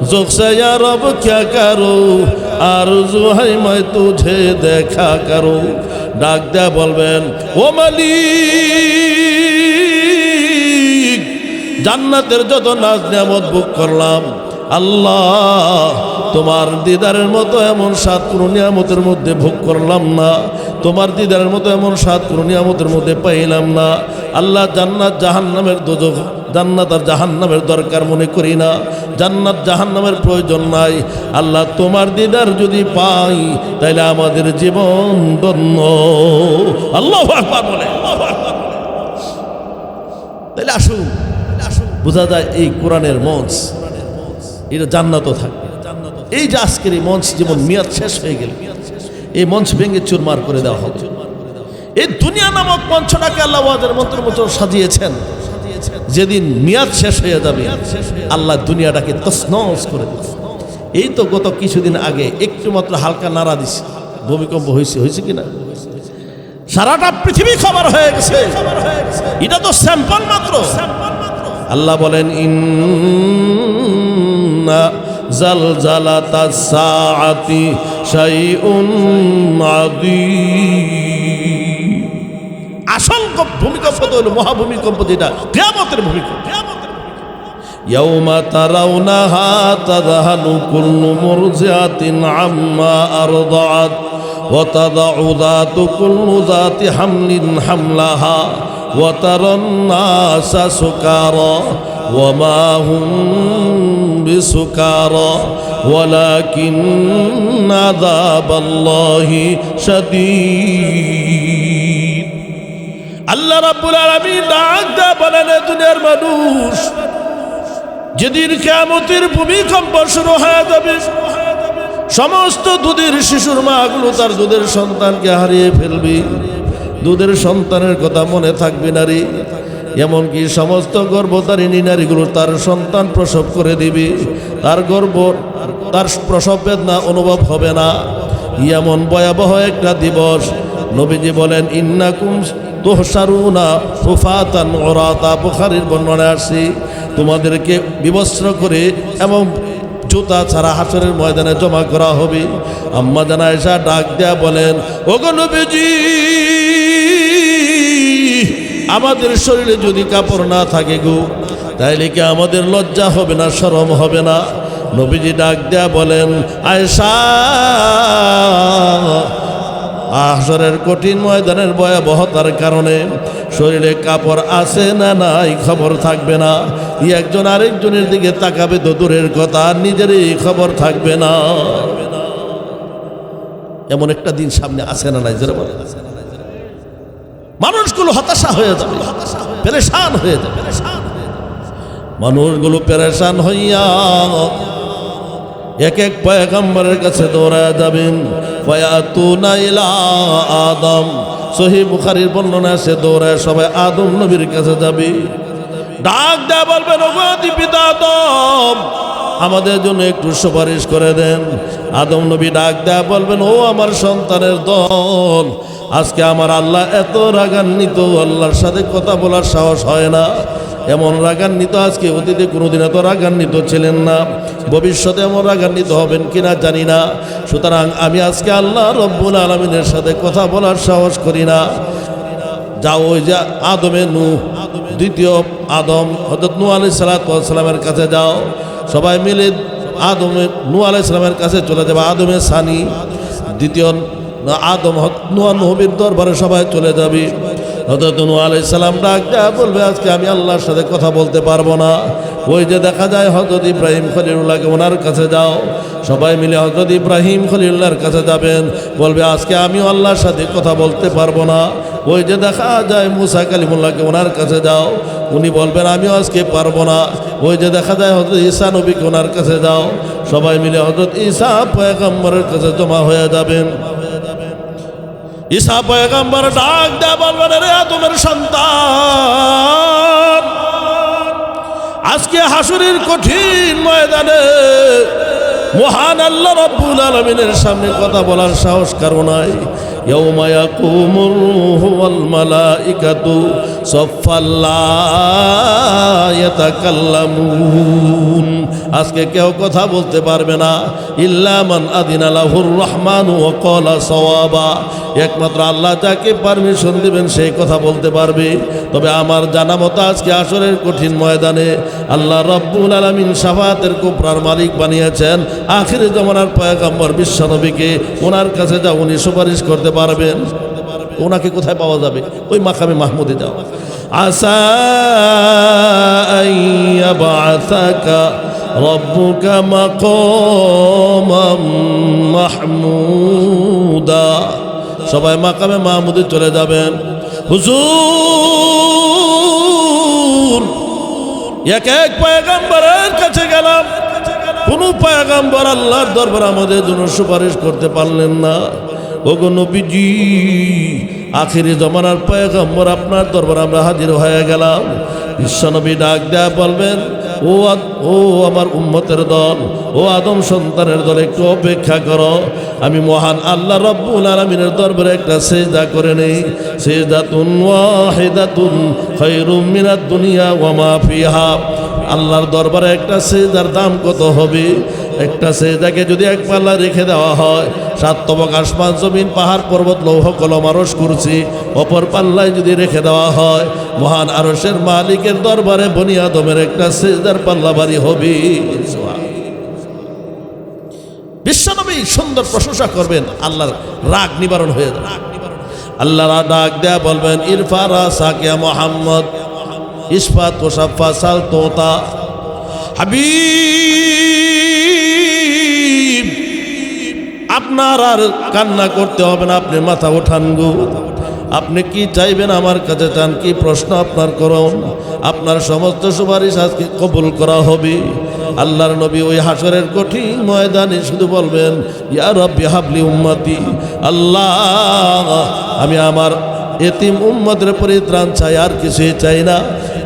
ज़ुख से या रब क्या करूँ आरज़ू है मैं तुझे देखा करूँ। डाक दिया बोलबेन ओ मालिक জান্নাতের যত নাজ নিয়ামত ভোগ করলাম, আল্লাহ তোমার দিদারের মতো এমন স্বাদ কোনো নিয়ামতের মধ্যে ভোগ করলাম না, তোমার দিদারের মতো এমন স্বাদ কোনো নিয়ামতের মধ্যে পাইলাম না। আল্লাহ জান্নাত জাহান্নামের দোজখ, জান্নাত আর জাহান্নামের দরকার মনে করি না, জান্নাত জাহান্নামের প্রয়োজন নাই। আল্লাহ তোমার দিদার যদি পাই তাইলে আমাদের জীবন ধন্য। আল্লাহু আকবার বলে। তাইলে আসুন বোঝা যায় এই কোরআনের মঞ্চ এটা জান্নাতও থাকবে। এই যে আজকের এই মঞ্চ যেমন মেয়াদ শেষ হয়ে গেল, এই মঞ্চ ভেঙে চুরমার করে দেওয়া হবে। এই দুনিয়া নামক মঞ্চটাকে আল্লাহ ওয়াজের মন্ত্র মতো সাজিয়েছেন, যেদিন মেয়াদ শেষ হয়ে যাবে আল্লাহ দুনিয়াটাকে তছনছ করে দেবে। এই তো গত কিছুদিন আগে একটু মাত্র হালকা নাড়া দিছে, ভূমিকম্প হয়েছে কিনা সারাটা পৃথিবী খবর হয়ে গেছে। এটা তো স্যাম্পল মাত্র। আল্লাহ বলেন ইন্না জালজালাতাস সাআতি শাইউন আযীম। আসল ভূমিকম্প তো হলো মহাভূমিকম্প, যেটা কিয়ামতের ভূমিকম্প। ইয়াউমা তারাউনাহা তাযহালু কুল্লু মুরজিআতিন আম্মা আরদাআত ওয়া তাদাউ যাতু কুল্লু যাতি হামলিন হামলাহা ওয়া তারান নাসা সুকারা ওয়া মা হুম বিসুকারা ওয়ালাকিন্না আযাবাল্লাহি শাদীদ। আল্লাহ রাব্বুল আলামিন ডাক দেয়া বলেন, দুনিয়ার মানুষ যেদিন কিয়ামতের ভূমিকম্প শুরু হয়ে যাবে, সমস্ত দুধের শিশুর মাগুলো তার দুধের সন্তানকে হারিয়ে ফেলবে। দুধের সন্তানের কথা মনে থাকবে না রে। এমনকি সমস্ত গর্ভধারিণী নারীগুলো তার সন্তান প্রসব করে দিবে, তার প্রসব বেদনা অনুভব হবে না। এমন ভয়াবহ একটা দিবস। নবীজি বলেন, ইন্নাকুম তুহশারুনা হুফাতান উরাতা, বুখারীর বর্ণনায় আসছে, তোমাদেরকে বিবস্ত্র করে এবং জুতা ছাড়া হাসরের ময়দানে জমা করা হবে। আম্মা জান আয়েশা ডাক দেয়া বলেন, ওগো নবীজি, আমাদের শরীরে যদি কাপড় না থাকে গো, তাইলে কি আমাদের লজ্জা হবে না, শরম হবে না? নবীজি ডাক দেয়া বলেন, আয়েশা, হাসরের কঠিন ময়দানের ভয়াবহতার কারণে শরীরে কাপড় আছে না নাই খবর থাকবে না। একজন আরেকজনের দিকে তাকাবে তো দূরের কথা, নিজেরই খবর থাকবে না। এমন একটা দিন সামনে আসে না নাই? যারা বলে মানুষগুলো হতাশা হয়ে যাবে, পেরেশান হয়ে যাবে। মানুষগুলো পেরেশান হইয়া এক এক পয়গম্বরের কাছে দৌড়ায় যাবেন। ফায়াতুনা ইলা আদম, সহিহ বুখারীর বর্ণনা আছে, দৌড়ায় সবাই আদম নবীর কাছে যাবে। ডাক দেয়া বলবেন, ওগো পিতা আদম, আমাদের জন্য একটু সুপারিশ করে দেন। আদম নবী ডাক দেয়া বলবেন, ও আমার সন্তানের দল, আজকে আমার আল্লাহ এত রাগান্বিত, আল্লাহর সাথে কথা বলার সাহস হয় না। এমন রাগান্বিত আজকে, অতীতে কোনোদিন এত রাগান্বিত ছিলেন না, ভবিষ্যতে এমন রাগান্বিত হবেন কিনা জানি না। সুতরাং আমি আজকে আল্লাহ রব্বুল আলামিনের সাথে কথা বলার সাহস করি না। যাও, ওই যে আদমে নূহ, দ্বিতীয় আদম হযরত নূহ আলাইহিস সালামের কাছে যাও। সবাই মিলে নূহ আলাইহিস সালামের কাছে চলে যাবে। আদমে সানি, দ্বিতীয় আদম নবীর দরবারে সবাই চলে যাবে। হযরত নূহ আলাইহিস সালাম ডাক দেয়া বলবে, আজকে আমি আল্লাহর সাথে কথা বলতে পারবো না। ওই যে দেখা যায় হযরত ইব্রাহিম খলিলুল্লাহকে, ওনার কাছে যাও। সবাই মিলে হযরত ইব্রাহিম খলিলুল্লাহর কাছে যাবেন, বলবে আজকে আমিও আল্লাহর সাথে কথা বলতে পারবো না। ওই যে দেখা যায় মুসা কালিমুল্লাহকে, ওনার কাছে যাও। উনি বলবেন আমিও আজকে পারবো না। ওই যে দেখা যায় হযরত ঈসা নবীকে, ওনার কাছে যাও। সবাই মিলে হযরত ঈসা পয়গম্বরের কাছে জমা হয়ে যাবেন। ঈসা পয়গম্বর ডাক দেয়া বলবেন, রে আদমের সন্তান, আজকে হাসরের কঠিন ময়দানে মহান আল্লাহ রাব্বুল আলামিনের সামনে কথা বলার সাহস কারো নাই। ইয়াউমা ইয়াকুমুর রূহু ওয়াল মালাইকাতু সাফফান লা ইয়াতাকাল্লামুন, আজকে কেউ কথা বলতে পারবে না। ইল্লা মান আযিনা লাহুর রহমানু ওয়া ক্বালা সাওয়াবা, একমাত্র আল্লাহ যাকে পারমিশন দিবেন সেই কথা বলতে পারবে। তবে আমার জানা মতো আজকে আসরের কঠিন ময়দানে আল্লাহ রাব্বুল আলামিন শাফাআতের কুবরার মালিক বানিয়েছেন আখির জামানার পয়গম্বর বিশ্বনবীকে। ওনার কাছে যাও, উনি সুপারিশ করতে পারবেন। ওনাকে কোথায় পাওয়া যাবে? ওই মাকামে মাহমুদে যাও। আসা আইয়াবাসাকা রব্বুকা মাকামান মাহমুদা, সবাই মাকামে মাহমুদে চলে যাবেন। হুজুর, এক এক পয়গম্বরের কাছে গেলাম, কোন পয়গম্বর আল্লাহর দরবারে আমাদের জন্য সুপারিশ করতে পারলেন না। ওগো নবীজি, আখিরি জমানার পয়গম্বর আপনার দরবারে আমরা হাজির হয়ে গেলাম। বিশ্বনবী ডাক দেয়া বলবেন, ও আমার উম্মতের দল, ও আদম সন্তানের দল, একটু অপেক্ষা করো। আমি মহান আল্লাহ রাব্বুল আলামিনের দরবারে একটা সিজদা করে নেই। সিজদাতুন ওয়াহিদাতুন খায়রুম মিনাদ দুনিয়া ওয়া মা ফিহা। আল্লাহর দরবারে একটা সিজদার দাম কত হবে? একটা সিজদাকে যদি এক পাল্লা রেখে দেওয়া হয়, 7 তবক আসমান জমিন পাহাড় পর্বত লৌহ কলম আরশ কুরসি অপর পাল্লায় যদি রেখে দেওয়া হয়, মহান আরশের মালিকের দরবারে বনি আদমের একটা সিজদার পাল্লা ভারী হবে। বিশ্বনবী সুন্দর প্রশংসা করবেন, আল্লাহর রাগ নিবারণ হয়ে যাবে। আল্লাহ ডাক দেয়া বলবেন, ইরফা রাসাকা মুহাম্মদ ইসফাত ওয়াসাফা সাল তোতা। হাবিব, আপনার আর কান্না করতে হবে না, আপনি মাথা ওঠান গো। আপনি কি চাইবেন আমার কাছে চান? কি প্রশ্ন আপনার করুন? আপনার সমস্ত সুপারিশ আজকে কবুল করা হবে। আল্লাহর নবী ওই হাসরের কঠিন ময়দানে শুধু বলবেন, ইয়া রাব্বি হাবলি উম্মতি, আল্লাহ আমি আমার এতিম উম্মতের পরিত্রাণ চাই, আর কিছুই চাই না।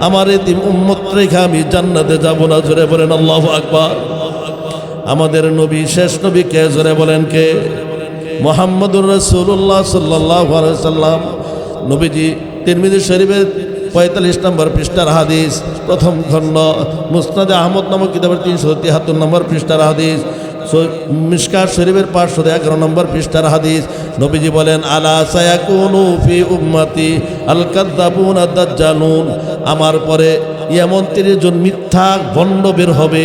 আমার এতিম উম্মত রেখে আমি জান্নাতে যাব না। জোরে বলেন আল্লাহু আকবার। আমাদের নবী, শেষ নবী কে? জোরে বলেন কে? মুহাম্মদুর রাসূলুল্লাহ সাল্লাল্লাহু আলাইহি সাল্লাম। নবীজি তিরমিজি শরীফের 45 নম্বর পৃষ্ঠার হাদিস, প্রথম খণ্ড, মুসনাদে আহমদ নামক কিতাবের 373 নম্বর পৃষ্ঠার হাদিস, মিশকাত শরীফের 511 নম্বর পৃষ্ঠার হাদিস। নবীজি বলেন, আলা সায়াকুনু ফি উম্মতি আল কাযযাবুন আদ-দাজ্জালুন, আমার পরে এমন 30 জন মিথ্যা ভণ্ড বের হবে।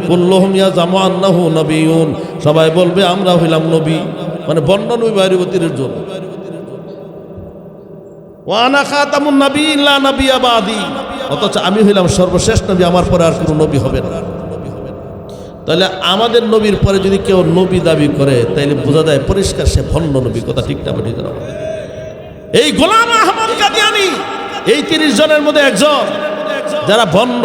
কুল্লুহুম ইয়াজামু আন্নাহু নবিয়্যুন, সবাই বলবে আমরা হইলাম নবী, মানে ভণ্ড নবী বাইরে 30 জন। ওয়া আনা খাতামুন নাবিয়্যিন লা নাবিয়্যা বাদি, অথচ আমি হইলাম সর্বশেষ নবী, আমার পরে আর কোনো নবী হবে না। তাহলে আমাদের নবীর পরে যদি কেউ নবী দাবি করে, তাইলে বোঝা যায় পরিষ্কার সে ভণ্ড নবী। কথা ঠিক না ঠিক না? এই গোলাম আহমদ কাদিয়ানী এই 30 জনের মধ্যে একজন, যারা ভণ্ড,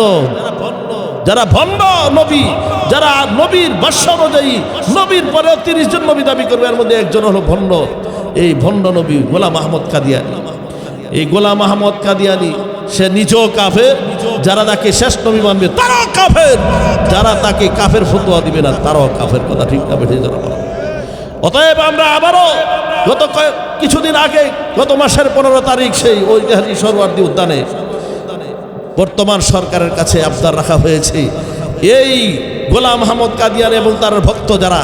যারা ভণ্ড নবী, যারা নবীর ভাষ্য অনুযায়ী নবীর পরে 30 জন নবী দাবি করবে, এর মধ্যে একজন হলো ভণ্ড। এই ভণ্ড নবী গোলাম আহমদ কাদিয়ানী। এই গোলাম আহমদ কাদিয়ানী সে নিজেও কাফের, যারা তাকে শেষ নবী মানবে তারাও কাফের, যারা তাকে কাফের ফতোয়া দিবে না তারাও কাফের। কথা ঠিক না বেঠিক? অতএব আমরা আবারও গত কিছুদিন আগে, গত মাসের 15 তারিখ সেই ঐতিহাসিক সরোয়ার্দী উদ্যানে বর্তমান সরকারের কাছে আবদার রাখা হয়েছে, এই গোলাম আহমদ কাদিয়ানী এবং তার ভক্ত যারা,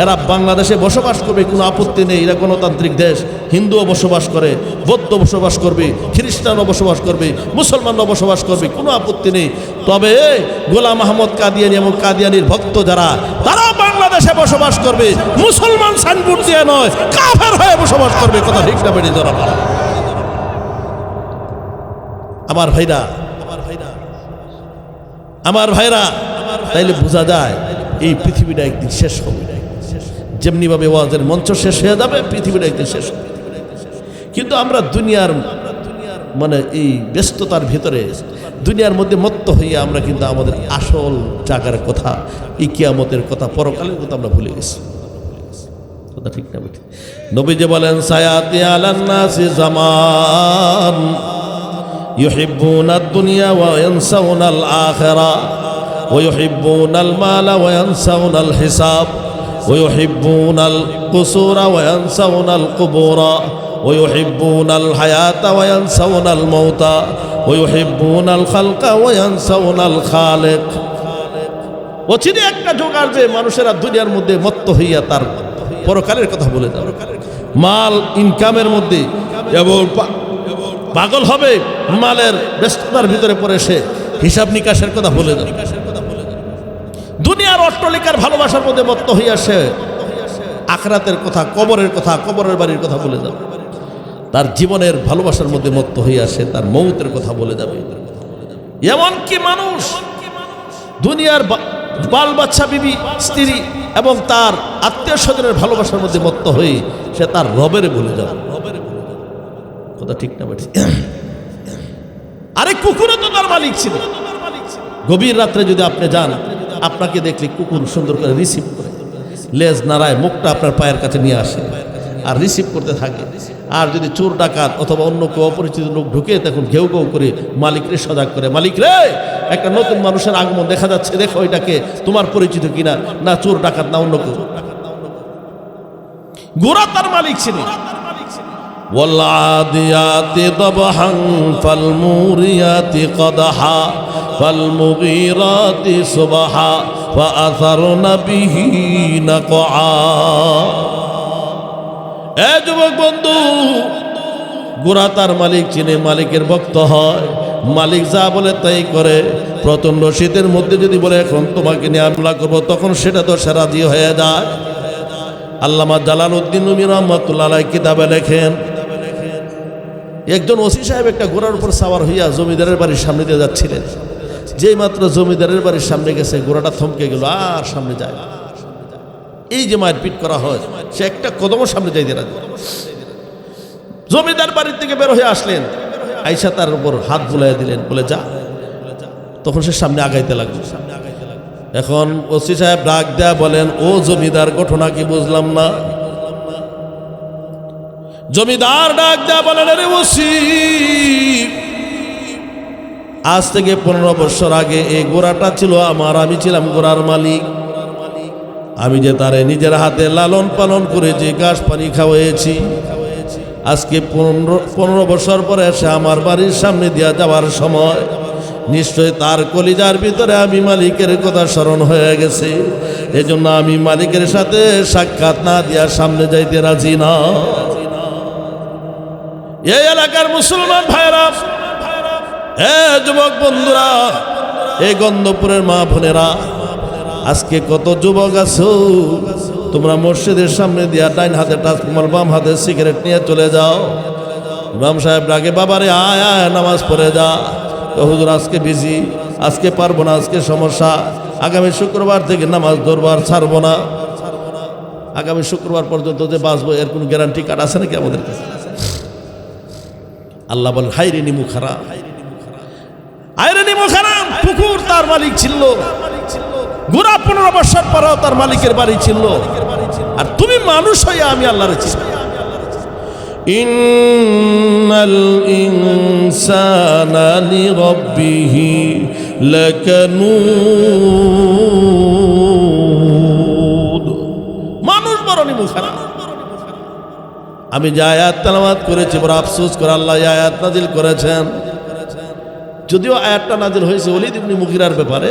এরা বাংলাদেশে বসবাস করবে, কোনো আপত্তি নেই। এরা গণতান্ত্রিক দেশ, হিন্দুও বসবাস করে, বৌদ্ধ বসবাস করবে, খ্রিস্টানও বসবাস করবে, মুসলমানও বসবাস করবে, কোনো আপত্তি নেই। তবে গোলাম আহমদ কাদিয়ানী এবং কাদিয়ানীর ভক্ত যারা, তারাও বাংলাদেশে বসবাস করবে, মুসলমান সাইনবোর্ড দিয়ে নয়, কাফের হয়ে বসবাস করবে। কথা ঠিক না বেড়ে ধরা? আমার ভাইরা, আমার ভাইরা, তাইলে বোঝা যায় এই পৃথিবীটা একদিন শেষ হবে। যেমনি ভাবে ওয়াজের মঞ্চ শেষ হয়ে যাবে, পৃথিবীটা একদিন শেষ হবে। কিন্তু আমরা দুনিয়ার মানে এই ব্যস্ততার ভিতরে, দুনিয়ার মধ্যে মত্ত হইয়া আমরা কিন্তু আমাদের আসল জায়গার কথা, এই কিয়ামতের কথা, পরকালের কথা আমরা ভুলে গেছি। কথা ঠিক না বেঠিক? নবীজি বলেন, সায়াতি আলান নাসি জামান ইউহিব্বুনাদ দুনিয়া ওয়া ইয়ানসাউনাল আখিরা ওয়া ইউহিব্বুনাল মালা ওয়া ইয়ানসাউনাল হিসাব ওয়া ইউহিব্বুনাল কুসুরা ওয়া ইয়ানসাউনাল কুবুরা ওয়া ইউহিব্বুনাল হায়াতা ওয়া ইয়ানসাউনাল মাউতা ওয়া ইউহিব্বুনাল খালকা ওয়া ইয়ানসাউনাল খালিক। অচিরে একটা যুগ আসবে, মানুষেরা দুনিয়ার মধ্যে মত্ত হইয়া তার পরকালের কথা বলে যাবে, মাল ইনকামের মধ্যে এবং পাগল হবে, মালের ব্যস্ততার ভিতরে পড়ে সে হিসাব নিকাশের কথা ভুলে যাবে। দুনিয়ার অট্টালিকার ভালোবাসার মধ্যে মত্ত হইয়া সে আখিরাতের কথা, কবরের কথা, কবরের বাড়ির কথা ভুলে যাবে। তার জীবনের ভালোবাসার মধ্যে মত্ত হইয়া সে তার মৌতের কথা বলে যাবে। এমনকি মানুষ দুনিয়ার বাল বাচ্চা, বিবি, স্ত্রী এবং তার আত্মীয় স্বজনের ভালোবাসার মধ্যে মত্ত হয়ে সে তার রবের ভুলে যাবে। কথা ঠিক না বেঠিক? আরে কুকুরও তো তার মালিক ছিল। গভীর রাত্রে যদি আপনি যান, আপনাকে দেখলে কুকুর সুন্দর করে রিসিভ করে, লেজ নাড়ায়, মুখটা আপনার পায়ের কাছে নিয়ে আসে আর রিসিভ করতে থাকে। আর যদি চোর ডাকাত অথবা অন্য কেউ অপরিচিত লোক ঢুকে, তখন ঘেউ ঘেউ করে মালিকরে সজাগ করে, মালিক রে, একটা নতুন মানুষের আগমন দেখা যাচ্ছে, দেখো এটাকে, তোমার পরিচিত কিনা, না চোর ডাকাত না অন্য কেউ। গোরা তার মালিক ছিল। والعاديات ضبحا فالموريات قدحا فالمغيرات صبحا فأثرن به نقعا। এ যুবক বন্ধু, গোরা তার মালিক চিনে, মালিকের ভক্ত হয়, মালিক যা বলে তাই করে। প্রচণ্ড শীতের মধ্যে যদি বলে এখন তোমাকে নিয়ে হামলা করবো, তখন সেটা তো সে রাজি হয়ে যায়। আল্লামা জালালউদ্দিন রুমি রহমাতুল্লাহ আলাইহি কিতাবে লেখেন, একজন ওসি সাহেব একটা ঘোড়ার উপর সাওয়ার হইয়া জমিদারের বাড়ির সামনে দিয়ে যাচ্ছিলেন। যেই মাত্র জমিদারের বাড়ির সামনে গেছে, ঘোড়াটা থমকে গেল, আর সামনে যায়। এই যে মায়ের পিট করা হয়, সে একটা কদমও সামনে যাইতে না। জমিদার বাড়ির থেকে বের হয়ে আসলেন, আইসা তার উপর হাত বুলাইয়া দিলেন, বলে যা, তখন সে সামনে আগাইতে লাগলো। এখন ওসি সাহেব ডাক দেয়া বলেন, ও জমিদার, ঘটনা কি বুঝলাম না। জমিদার ডাক দেয়া বলেন, আরে ওসি, আজ থেকে 15 বছর আগে এই ঘোড়াটা ছিল আমার, আমি ছিলাম ঘোড়ার মালিক। আমি যে তারে নিজের হাতে লালন পালন করে যে ঘাস পানি খাওয়াইছি, আজকে 15 বছর পরে এসে আমার বাড়ির সামনে দিয়া যাওয়ার সময় নিশ্চয় তার কলিজার ভিতরে আমি মালিকের কথা স্মরণ হয়ে গেছে। এজন্য আমি মালিকের সাথে সাক্ষাৎ না দিয়া সামনে যাইতে রাজি না। এই এলাকার মুসলমান ভাইরা, যুবক বন্ধুরা, এই গন্ধপুরের মা বোনেরা, আজকে কত যুবক আছো তোমরা মসজিদের সামনে দিয়া ডাইন হাতে টাচকমাল, বাম হাতে সিগারেট নিয়ে চলে যাও। ইমাম সাহেব ডাকে, বাবারে আয় আয় নামাজ পড়ে যা। হুজুর আজকে বিজি, আজকে পারবো না, আজকে সমস্যা, আগামী শুক্রবার থেকে নামাজ ধরবার ছাড়বো না। আগামী শুক্রবার পর্যন্ত যে বাঁচবো এর কোনো গ্যারান্টি কার্ড আছে নাকি আমাদের কাছে? আল্লাহ বলেন, হাইরে নিমু খারাপ, হাইরে নিমু খারাপ। পুকুর তার মালিক ছিল, ঘোড়া 15 বছর পরেও তার মালিকের বাড়ি ছিল, আর তুমি মানুষ হয়ে আমি আল্লাহর চিনি। ইন্নাল ইনসানা লিরাব্বিহি লাকানুদ। মানুষ বড় নিমু খারাপ। আমি যে আয়াত তেলাওয়াত করেছি, বড় আফসোস করে আল্লাহ এই আয়াত নাজিল করেছেন। যদিও আয়াতটা নাজিল হয়েছে ওলীদ ইবনে মুগীরার ব্যাপারে,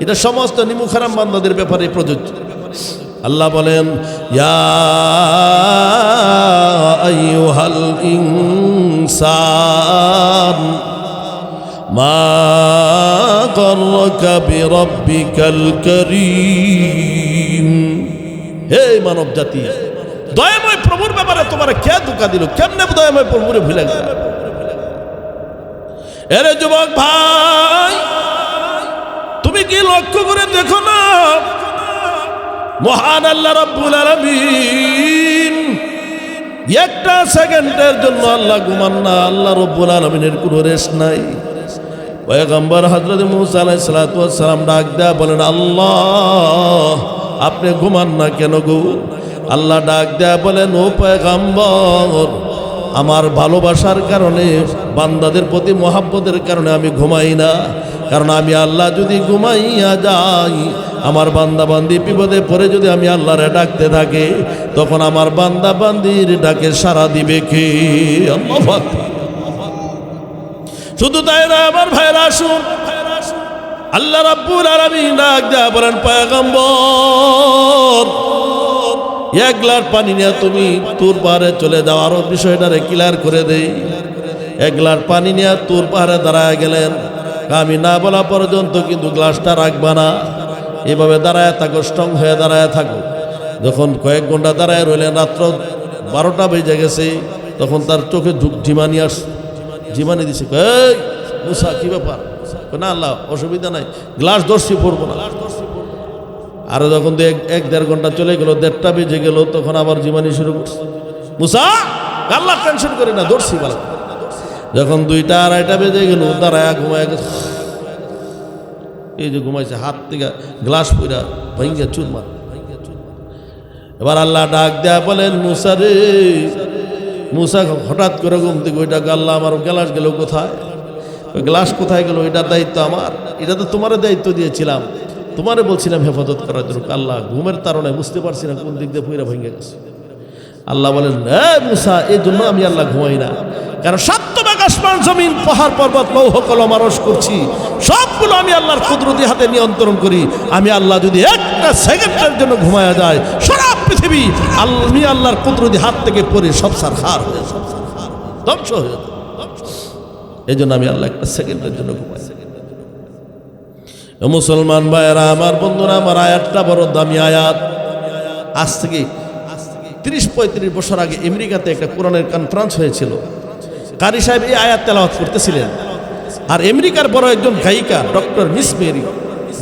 এটা সমস্ত নিমুখারাম বান্দাদের ব্যাপারে প্রযোজ্য। আল্লাহ বলেন, ইয়া আইয়ুহাল ইনসান মা গাররাকা বিরাব্বিকাল কারীম। হে মানব জাতি, দয়াময় প্রভুর ব্যাপারে তোমার কে ধোঁকা দিল? কেমনে দয়াময় প্রভুরে ভুলে গেল? এরে যুবক ভাই, তুমি কি লক্ষ্য করে দেখো না, মহান আল্লাহ রাব্বুল আলামিন একটা সেকেন্ডের জন্য আল্লাহ ঘুমান না। আল্লাহ রাব্বুল আলামিনের কোনো রেস্ট নাই। পয়গম্বর হযরত মূসা আলাইহিস সালাতু ওয়াস সালাম ডাক দেয়া বলেন, আল্লাহ আপনি ঘুমান না কেন গো? আল্লাহ ডাক দেয়া বলেন, ও পয়গম্বর, আমার ভালোবাসার কারণে, বান্দাদের প্রতি মহাব্বতের কারণে আমি ঘুমাই না। কারণ আমি আল্লাহ যদি ঘুমাইয়া যাই, আমার বান্দা বান্দি বিপদে পড়ে যদি আমি আল্লাহরে ডাকতে থাকি, তখন আমার বান্দা বান্দির ডাকে সাড়া দিবে কে? আল্লাহু আকবার। শুধু তাই না আমার ভাইরা, আসুন, আল্লাহ রাব্বুল আলামিন ডাক দেয়া বলেন, পয়গম্বর 1 গ্লাস পানি নিয়ে তুমি তুর পাহাড়ে চলে যাও। আরো বিষয়টারে ক্লিয়ার করে দেই। 1 গ্লাস পানি নিয়ে তুর পাহাড়ে দাঁড়ায় গেলেন। আমি না বলা পর্যন্ত কিন্তু গ্লাসটা রাখবা না, এভাবে দাঁড়ায় থাকো, স্ট্রং হয়ে দাঁড়ায় থাকো। যখন কয়েক ঘন্টা দাঁড়ায় রইলেন, রাত্র 12টা বেজে গেছে, তখন তার চোখে ঝিমানি ঝিমানি দিছে। এই মুসা, কি ব্যাপার? না আল্লাহ, অসুবিধা নাই, গ্লাস ধরছি, পড়বো না। আরো যখন 1-1.5 ঘন্টা চলে গেল, 1:30টা বেজে গেল, তখন আবার জীবানি শুরু করছে। মুসা, আল্লাহ টেনশন করি না, ধরছি বল। যখন 2টা-2:30টা বেজে গেল, দাঁড়ায় ঘুমায় গেছে। এই যে ঘুমাইছে, হাত থেকে গ্লাস পুরা ভাঙ্গা চুরমার। এবার আল্লাহ ডাক দেয়া বলেন, মুসা রে। মুসা হঠাৎ করে ঘুম থেকে ওইটা, আল্লাহ আমার গ্লাস গেল কোথায়? ওই গ্লাস কোথায় গেল? এটার দায়িত্ব আমার, এটা তো তোমার দায়িত্ব দিয়েছিলাম, তোমারে বলছিলাম হেফাজত করার জন্য। আল্লাহ ঘুমের তাড়নায় বুঝতে পারছি না কোন দিক দিয়ে পুরা ভেঙে গেছে। আল্লাহ বলেন, মুসা, এই জন্য আমি আল্লাহ ঘুমাই না, কারণ 7 ভাগ আসমান জমিন পাহাড় পর্বত লৌহ কলম আরশ করছি, সবগুলো আমি আল্লাহর কুদরতি হাতে নিয়ন্ত্রণ করি। আমি আল্লাহ যদি একটা সেকেন্ডের জন্য ঘুমায়া যায়, সারা পৃথিবী আমি আল্লাহর কুদরতি হাত থেকে পড়ে সব সারখার হয়ে ধ্বংস হয়ে যায়। এই জন্য আমি আল্লাহ একটা সেকেন্ডের জন্য ঘুমাই। মুসলমান ভাইয়েরা, আমার বন্ধুরা, আমার আয়াতটা বড় দামি আয়াত। আজ থেকে 30-35 বছর আগে আমেরিকাতে একটা কোরআনের কনফারেন্স হয়েছিল। কারি সাহেব এই আয়াত তেলাওয়াত করতেছিলেন, আর আমেরিকার বড় একজন গায়িকা ডক্টর মিস মেরি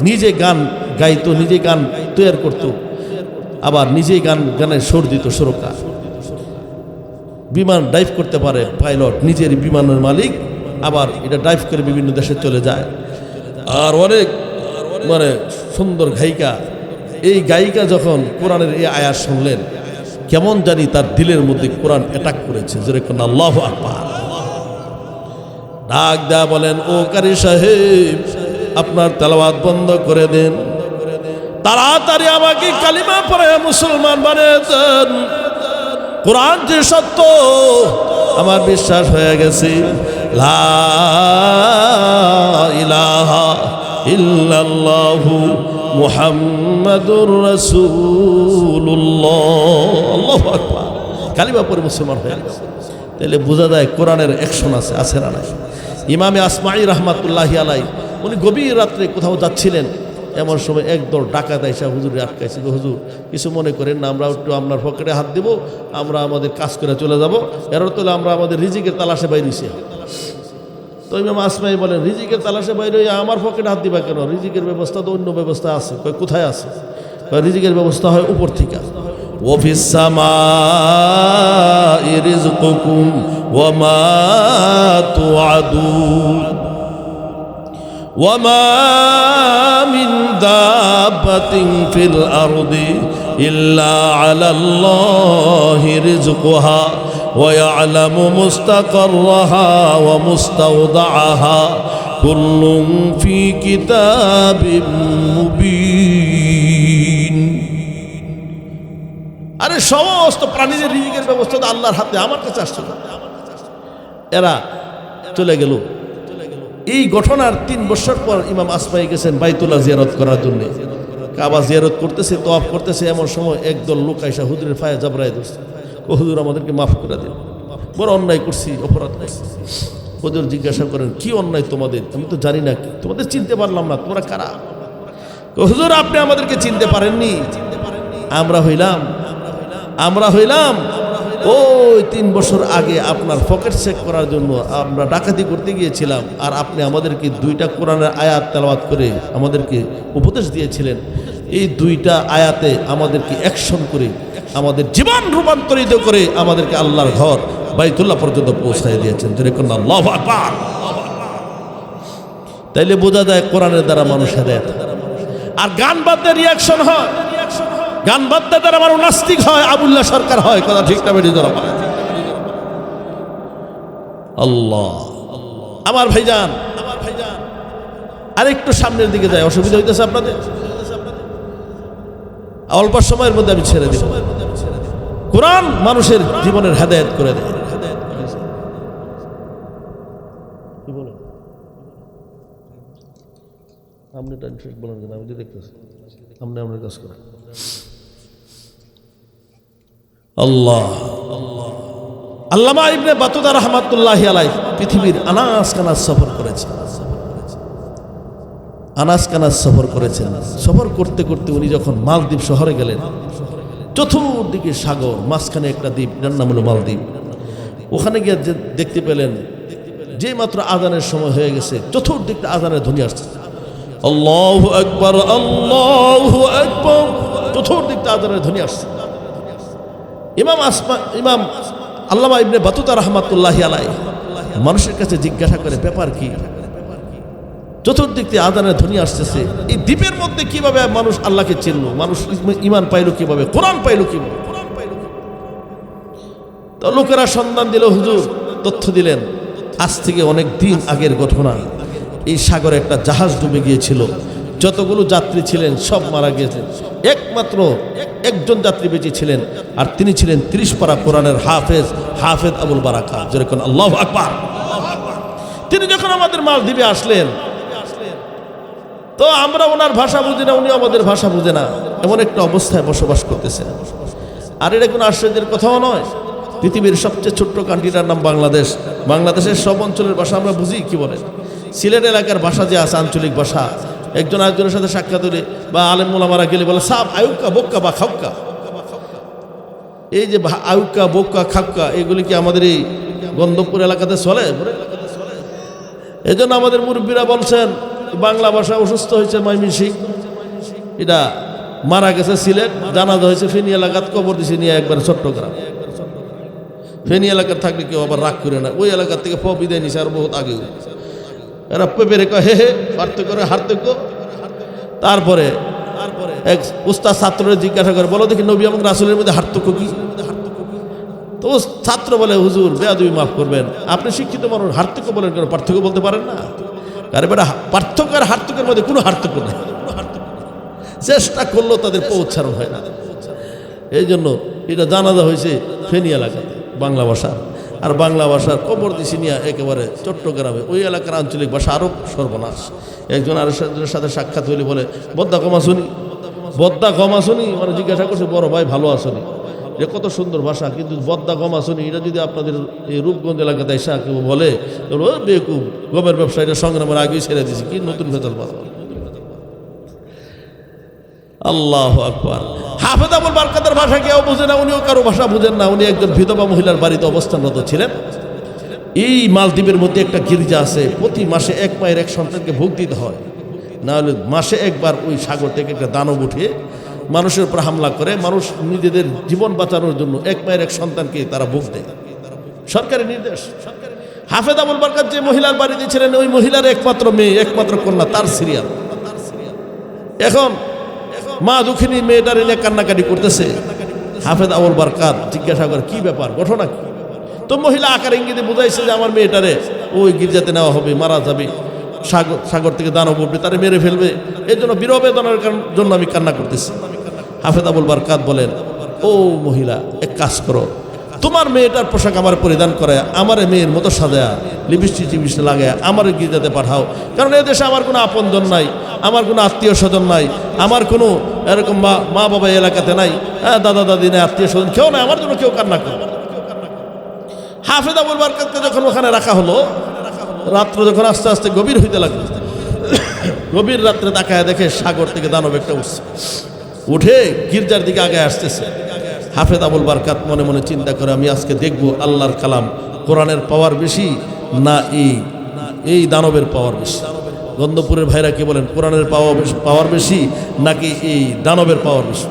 নিজে গান গাইতো, নিজে গান তৈরি করতো, আবার নিজেই গানের সুর দিত, সুরকার। বিমান ড্রাইভ করতে পারে, পাইলট, নিজের বিমানের মালিক, আবার এটা ড্রাইভ করে বিভিন্ন দেশে চলে যায়। আর অনেক মানে সুন্দর গায়িকা, এই গায়িকা যখন কোরআনের এই আয়াত শুনলেন, কেমন জানি তার দিলের মধ্যে কোরআন অ্যাটাক করেছে, যেরকম আল্লাহু আকবার। ডাক দেয়া বলেন, ও কারি সাহেব, আপনার তেলাওয়াত বন্ধ করে দেন, তাড়াতাড়ি আমাকে কালিমা পড়ে মুসলমান বানিয়ে দেন। কোরআন যে সত্য আমার বিশ্বাস হয়ে গেছে। লা ইলাহা ইল্লাল্লাহু মুহাম্মাদুর রাসূলুল্লাহ। আল্লাহু আকবার। কালিমা পড়ে মুসলমান হয়ে গেছে। তাহলে বোঝা যায় কোরআনের অ্যাকশন আছে না নাই? ইমামে আসমাঈ রাহমাতুল্লাহি আলাইহি উনি গভীর রাত্রে কোথাও যাচ্ছিলেন, এমন সময় একদল ডাকাত আইসা হুজুরে আটকাইছে। হুজুর কিছু মনে করেন না, আমরা একটু আপনার পকেটে হাত দেব, আমরা আমাদের কাজ করে চলে যাব, এর তোলে আমরা আমাদের রিজিকের তালাশে বাইরেছি। তো ইমাম আসমাঈ বলেন, রিজিকের তালাশে বাইরে আমার পকেটে হাত দিবা কেন? রিজিকের ব্যবস্থা তো অন্য ব্যবস্থা আছে। কোথায় আছে? রিজিকের ব্যবস্থা হয় উপর থেকে। ওয়াফিস সামাই রিজকুকুম ওয়া মা তুআদুন ওয়া মা মিন দাব্বাতিন ফিল আরদি ইল্লা আলাল্লাহি রিজকুহা ওয়া ইয়ালামু মুস্তাকাররাহা ওয়া মুস্তাওদাআহা কুল্লুন ফি কিতাবিম মুবিন। আরে সমস্ত প্রাণীদের রিজিকের ব্যবস্থা তো আল্লাহর হাতে, আমার কাছে আসছে না। এরা চলে গেল। এই ঘটনার 3 বছর পর ইমাম আসমাঈ গেছেন বাইতুল্লাহ জিয়ারত করার জন্য। কাবা জিয়ারত করতেছে, তওয়াফ করতেছে, এমন সময় একদল লোক আইসা হুজুরের পায়ে জাবরায় ধরছে। ও হুজুর, আমাদেরকে মাফ করে দিন, বড় অন্যায় করছি, অপরাধ করছি। হুজুর জিজ্ঞাসা করেন, কি অন্যায় তোমাদের? আমি তো জানি না, তোমাদের চিনতে পারলাম না, তোমরা কারা? হুজুর, আপনি আমাদেরকে চিনতে পারেননি। আমরা হইলাম ওই 3 বছর আগে আপনার পকেট চেক করার জন্য আমরা ডাকাতি করতে গিয়েছিলাম, আর আপনি আমাদেরকে 2টা কোরআনের আয়াত তেলাওয়াত করে আমাদেরকে উপদেশ দিয়েছিলেন। এই 2টা আয়াতে আমাদেরকে অ্যাকশন করে, আমাদের জীবন রূপান্তরিত করে আমাদেরকে আল্লাহর ঘর বাইতুল্লাহ পর্যন্ত পৌঁছায় দিয়েছেন। যেরকম আল্লাহু আকবার। তাইলে বোঝা যায় কোরআনের দ্বারা মানুষ হেদায়েত। আর গান বাদ্যের রিয়াকশন হয়, গান বাদ্যের দ্বারা মানুষ নাস্তিক হয়, আবুল্লাহ সরকার হয়। কথা ঠিক না বেরিয়ে ধরা আল্লাহ। আমার ভাইজান আরেকটু সামনের দিকে যায়, অসুবিধা হইতেছে আপনাদের? অল্প সময়ের মধ্যে আমি ছেড়ে দিব। কোরআন মানুষের জীবনের হেদায়েত করে দেয়। কি বলেন আপনি? টেনশন বলেন কেন? আমি তো দেখতেছি আপনি আপনার কাজ করেন। আল্লাহ আল্লামা ইবনে বাতুতা রাহমাতুল্লাহি আলাইহি পৃথিবীর আনাস কানাস সফর করেছেন। আনাস কানাস সফর করেছেন। সফর করতে করতে উনি যখন মালদ্বীপ শহরে গেলেন, চতুর্দিকে সাগর, মাঝখানে একটা দ্বীপ, যার নাম হলো মালদ্বীপ। ওখানে গিয়ে দেখতে পেলেন যে মাত্র আজানের সময় হয়ে গেছে, চতুর্দিকটা আজানের ধ্বনি আসছে। আল্লাহু আকবার, আল্লাহু আকবার, চতুর্দিকটা আজানের ধ্বনি আসছে। ইমাম আল্লামা ইবনে বাতুতা রাহমাতুল্লাহি আলাইহি মানুষের কাছে জিজ্ঞাসা করে, ব্যাপার কি? চতুর্দিক দিয়ে আজানের ধ্বনি আসতেছে, এই দ্বীপের মধ্যে কিভাবে মানুষ আল্লাহকে চিনল? মানুষ ঈমান পাইল কিভাবে? কোরআন পাইল কিভাবে? তো লোকেরা সন্ধান দিল, হুজুর তথ্য দিলেন, আজ থেকে অনেক দিন আগের ঘটনা। এই সাগরে একটা জাহাজ ডুবে গিয়েছিল, যতগুলো যাত্রী ছিলেন সব মারা গিয়েছেন, একমাত্র একজন যাত্রী বেঁচে ছিলেন, আর তিনি ছিলেন 30 পারা কোরআনের হাফেজ আবুল বারাকা। যেরকম আল্লাহু আকবার। তিনি যখন আমাদের মালদ্বীপে আসলেন, তো আমরা ওনার ভাষা বুঝি না, উনি আমাদের ভাষা বুঝে না, এমন একটা অবস্থায় বসবাস করতেছেন। আর এটা কোনো আশ্চর্যের কথাও নয়। পৃথিবীর সবচেয়ে ছোট্ট কান্ট্রিটার নাম বাংলাদেশ। বাংলাদেশের সব অঞ্চলের ভাষা আমরা বুঝি। কি বলে সিলেট এলাকার ভাষা যে আছে, আঞ্চলিক ভাষা, একজন আরেকজনের সাথে সাক্ষাৎ হলে বা আলেম ওলামারা গেলে বলে সাব আয়ুক্কা বোক্কা বা খাউক্কা। এই যে আয়ুক্কা বোক্কা খাউক্কা, এগুলি কি আমাদের এই গন্ধবপুর এলাকাতে চলে? এই জন্য আমাদের মুরব্বীরা বলছেন বাংলা ভাষা অসুস্থ হয়েছে ময়মনসিংহ, এটা মারা গেছে সিলেট, জানাজা হয়েছে ফেনী এলাকাত, কবর দিছে নিয়ে একবার চট্টগ্রাম। ফেনী এলাকার থাকলে কেউ আবার রাগ করে না, ওই এলাকার থেকে বিদায় নিছে আর বহুত আগেও। এরা পেপেরে কয় হে হে পার্থক্য। তারপরে এক উস্তাদ ছাত্ররা জিজ্ঞাসা করে, বলো দেখি নবী এবং রাসূলের মধ্যে পার্থক্য কি? তো ছাত্র বলে, হুজুর বেয়াদবি মাফ করবেন, আপনি শিক্ষিত মানুষ, পার্থক্য বলেন কেন? পার্থক্য বলতে পারেন না? আরে বেটা, পার্থক্য আর পার্থক্যের মধ্যে কোনো পার্থক্য নেই, চেষ্টা করলেও তাদের পৌঁছানো হয় না। এই জন্য এটা জানাজা হয়েছে ফেনী এলাকাতে বাংলা ভাষা, আর বাংলা ভাষার কবর দিছি নিয়ে একেবারে চট্টগ্রামে ওই এলাকার আঞ্চলিক ভাষা আরও সর্বনাশ। একজন আরেকজনের সাথে সাক্ষাৎ হইলে বলে, বদ্দা কমা শুনি, মানে জিজ্ঞাসা করছে, বড় ভাই ভালো আসনি? যে কত সুন্দর ভাষা, কিন্তু বদ্দা কমা শুনি এটা যদি আপনাদের এই রূপগঞ্জ এলাকাতে এসে কেউ বলে, বেকুব গমের ব্যবসা, এটা সংগ্রামের আগেই ছেড়ে দিয়েছি, কি নতুন ভেতল বাবা। আল্লাহু আকবার। হাফেজ আবুল বারকাতের ভাষা কেউ বুঝে না, উনিও কারো ভাষা বুঝেন না। উনি একজন বিধবা মহিলার বাড়িতে অবস্থানরত ছিলেন। এই মালদ্বীপের মধ্যে একটা গির্জা আছে, প্রতি মাসে এক মায়ের এক সন্তানকে ভোগ দিতে হয়, না হলে মাসে একবার ওই সাগর থেকে একটা দানব উঠে মানুষের উপর হামলা করে, মানুষ নিজেদের জীবন বাঁচানোর জন্য এক মায়ের এক সন্তানকে তারা ভোগ দেয়, সরকারি নির্দেশ। হাফেজ আবুল বারকাত যে মহিলার বাড়িতে ছিলেন, ওই মহিলার একমাত্র মেয়ে, একমাত্র কন্যা, তার সিরিয়াল। এখন মা দুঃখিনী মেয়েটার এনে কান্নাকাটি করতেছে। হাফেজ আবুল বারকাত জিজ্ঞাসা করে, কি ব্যাপার, ঘটনা কি? তো মহিলা আকার ইঙ্গিতে বুঝাইছে যে আমার মেয়েটারে ওই গির্জাতে নেওয়া হবে, মারা যাবে, সাগর থেকে দানব উঠবে, তারে মেরে ফেলবে, এই জন্য বিরবেদনার জন্য আমি কান্না করতেছি। হাফেজ আবুল বারকাত বলেন, ও মহিলা, এক কাজ করো, তোমার মেয়েটার পোশাক আমার পরিধান করায়, আমার মেয়ের মতো সাজায়া লিপস্টিক টিপস্টিক লাগায় আমার গির্জাতে পাঠাও, কারণ এদেশে আমার কোনো আপনজন নাই, আমার কোনো আত্মীয় স্বজন নাই, আমার কোনো এরকম মা বাবা এলাকাতে নাই, দাদা দাদি নাই, আত্মীয় স্বজন কেউ নাই, আমার জন্য কেউ কান্না করবে। হাফেজ আবুল বারকাতকে যখন ওখানে রাখা হলো, রাত্র যখন আস্তে আস্তে গভীর হইতে লাগলো, গভীর রাত্রে তাকায় দেখে সাগর থেকে দানব একটা উঠে গির্জার দিকে আগে আসতেছে। হাফেজ আবুল বারকাত মনে মনে চিন্তা করে, আমি আজকে দেখব আল্লাহর কালাম কোরআনের পাওয়ার বেশি না এই দানবের পাওয়ার বেশি। গন্ধপুরের ভাইরা কি বলেন, কোরআনের পাওয়ার বেশি নাকি এই দানবের পাওয়ার বেশি?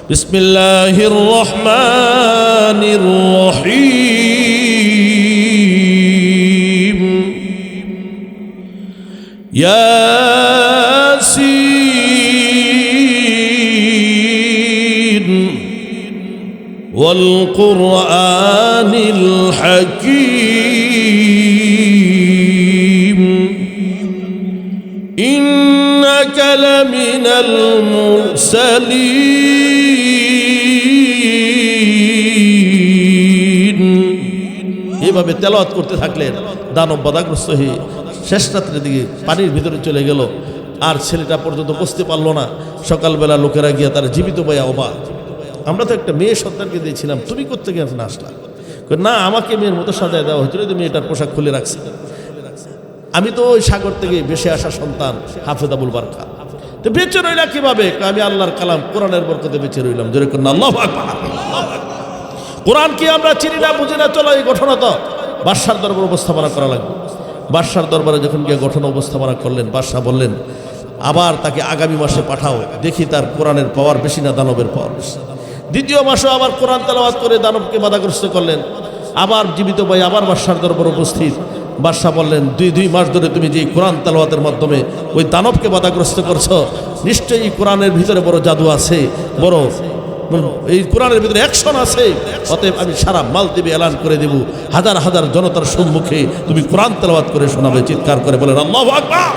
বিসমিল্লাহির রহমানির রহিম। ইয়াসিন ওয়াল কুরআনিল হাকীম ইন্নাকা লামিনাল মুরসালিন। এভাবে তেলাওয়াত করতে থাকলেন। দানব বাধাগ্রস্ত হয়ে শেষ রাত্রের দিকে পানির ভিতরে চলে গেল, আর ছেলেটা পর্যন্ত বসতে পারলো না। সকালবেলা লোকেরা গিয়ে তারা জীবিত বইয়া অবাক, আমরা তো একটা মেয়ে সন্তানকে দিয়েছিলাম, তুমি কোথেকে এখন আসলা? না, আমাকে মেয়ের মতো সাজায় দেওয়া হয়েছিল, মেয়েটার পোশাক খুলে রাখছি, আমি তো ওই সাগর থেকে ভেসে আসা সন্তান হাফেজ আবুল বারকাত। তো বেঁচে রইলা কিভাবে? আমি আল্লাহর কালাম কোরআনের বরকতে বেঁচে রইলাম। জোরে করুন আল্লাহু আকবার। কোরআন কি আমরা চিনি না, বুঝি না? চলো এই ঘটনা তো বাদশার দরবার উপস্থাপনা করা লাগবে। বাদশার দরবারে যখন গিয়ে ঘটনা উপস্থাপনা করলেন, বাদশাহ বললেন, আবার তাকে আগামী মাসে পাঠাও, দেখি তার কোরআনের পাওয়ার বেশি না দানবের পাওয়ার বেশি। দ্বিতীয় মাসেও আবার কোরআন তেলাওয়াত করে দানবকে বাধাগ্রস্ত করলেন। আবার জীবিত ভাই আবার বাদশার দরবার উপস্থিত। বাদশাহ বললেন, দুই মাস ধরে তুমি যে কোরআন তেলাওয়াতের মাধ্যমে ওই দানবকে বাধাগ্রস্ত করছো, নিশ্চয়ই এই কোরআনের ভিতরে বড় জাদু আছে, বড় এই কোরআনের ভিতরে অ্যাকশন আছে। অতএব আমি সারা মালদ্বীপে এলান করে দেব, হাজার হাজার জনতার সম্মুখে তুমি কোরআন তেলাওয়াত করে শোনাবে। চিৎকার করে বলেন আল্লাহু আকবার।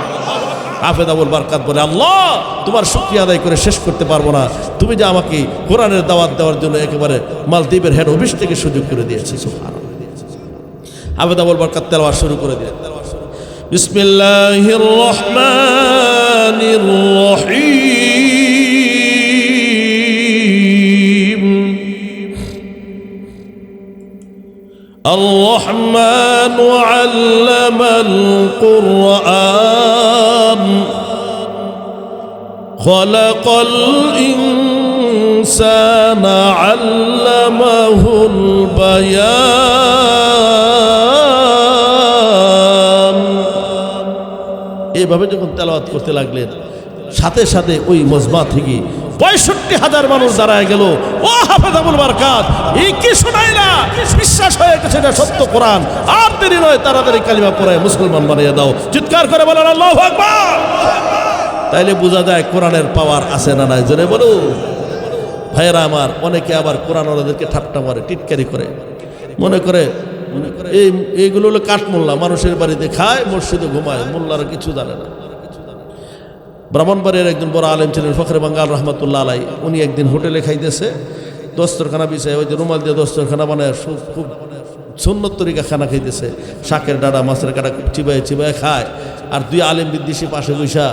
হাফেজ আবুল বারকাত বলে, আল্লাহ, তোমার শুকরিয়া আদায় করে শেষ করতে পারবো না, তুমি যে আমাকে কোরআনের দাওয়াত দেওয়ার জন্য একেবারে মালদ্বীপের হেড অফিস থেকে সুযোগ করে দিয়েছে। সুবহানাল্লাহ। হাফেজ আবুল বারকাত তেলাওয়াত শুরু করে দিলেন। বিসমিল্লাহির রহমানির রহিম। الرحمن علم القرآن خلق الإنسان علمه البيان। এভাবে যখন তেলাওয়াত করতে লাগলেন, সাথে সাথে ওই মজমা থেকে ৬৫,০০০ মানুষ দাঁড়ায় গেল। ও হাফেজ আবুল বারকাত, এই কি শোনাই না? বিশ্বাস হয়ে গেছে এটা সত্য কোরআন। আর দেরি নয়, তাড়াতাড়ি কালিমা পড়ে মুসলমান বানিয়ে দাও। চিৎকার করে বলেন আল্লাহু আকবার। তাইলে বোঝা যায় কোরআনের পাওয়ার আছে না নাই, জোরে বলো। ভাইয়েরা আমার, অনেকে আবার কোরআন ওদেরকে ঠাট্টা মারে, টিটকারি করে, মনে করে এইগুলো হলো কাঠমোল্লা, মানুষের বাড়িতে খায়, মসজিদে ঘুমায়, মোল্লারা কিছু জানে না। ব্রাহ্মণবাড়িয়ার একজন বড় আলেম ছিলেন ফখরে বাঙ্গাল রহমতুল্লাহ আলাই। উনি একদিন হোটেলে খাইতেছে, দস্তরখানা বিছায়, ওই যে রুমাল দিয়ে দস্তরখানা বানায় খুব সুন্নত তরিকা খানা খাইতেছে। শাকের ডাঁড়া, মাছের কাটা চিবায় চিবায় খায়। আর দুই আলেম বিদ্বেষী পাশে বৈশা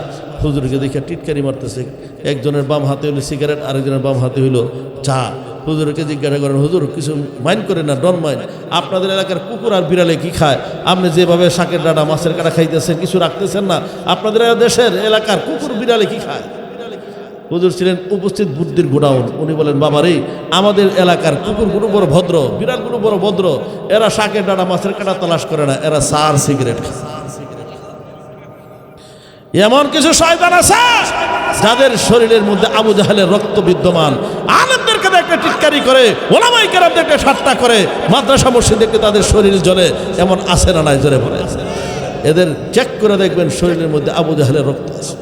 হুজুরকে দেখে টিটকারি মারতেছে। একজনের বাম হাতে হইলো সিগারেট, আরেকজনের বাম হাতে হইলো চা। হুজুরকে জিজ্ঞাসা করেন, হুজুর কিছু মাইন্ড করেন না, ডন মাইন্ড, আপনাদের এলাকার কুকুর আর বিড়ালে কি খায়? আপনি যেভাবে শাকের ডাঁটা মাছের কাটা খাইতেছেন, কিছু রাখতেছেন না, আপনাদের দেশের এলাকার কুকুর বিড়ালে কি খায়? হুজুর ছিলেন উপস্থিত বুদ্ধির গোডাউন। উনি বলেন, বাবা রে, আমাদের এলাকার কুকুরগুলো বড় ভদ্র, বিড়ালগুলো বড় ভদ্র, এরা শাকের ডাঁটা মাছের কাটা তালাশ করে না, এরা সার সিগারেট খায়। এমন কিছু শয়তান আছে যাদের শরীরের মধ্যে আবু জাহেলের রক্ত বিদ্যমান। আলেমদেরকে একটা টিটকারি করে, ওলামায়ে কেরামদেরকে ঠাট্টা করে, মাদ্রাসা মসজিদকে তাদের শরীর জ্বলে। এমন আছে না নাই, জোরে বলে? এদের চেক করে দেখবেন শরীরের মধ্যে আবু জাহেলের রক্ত আছে।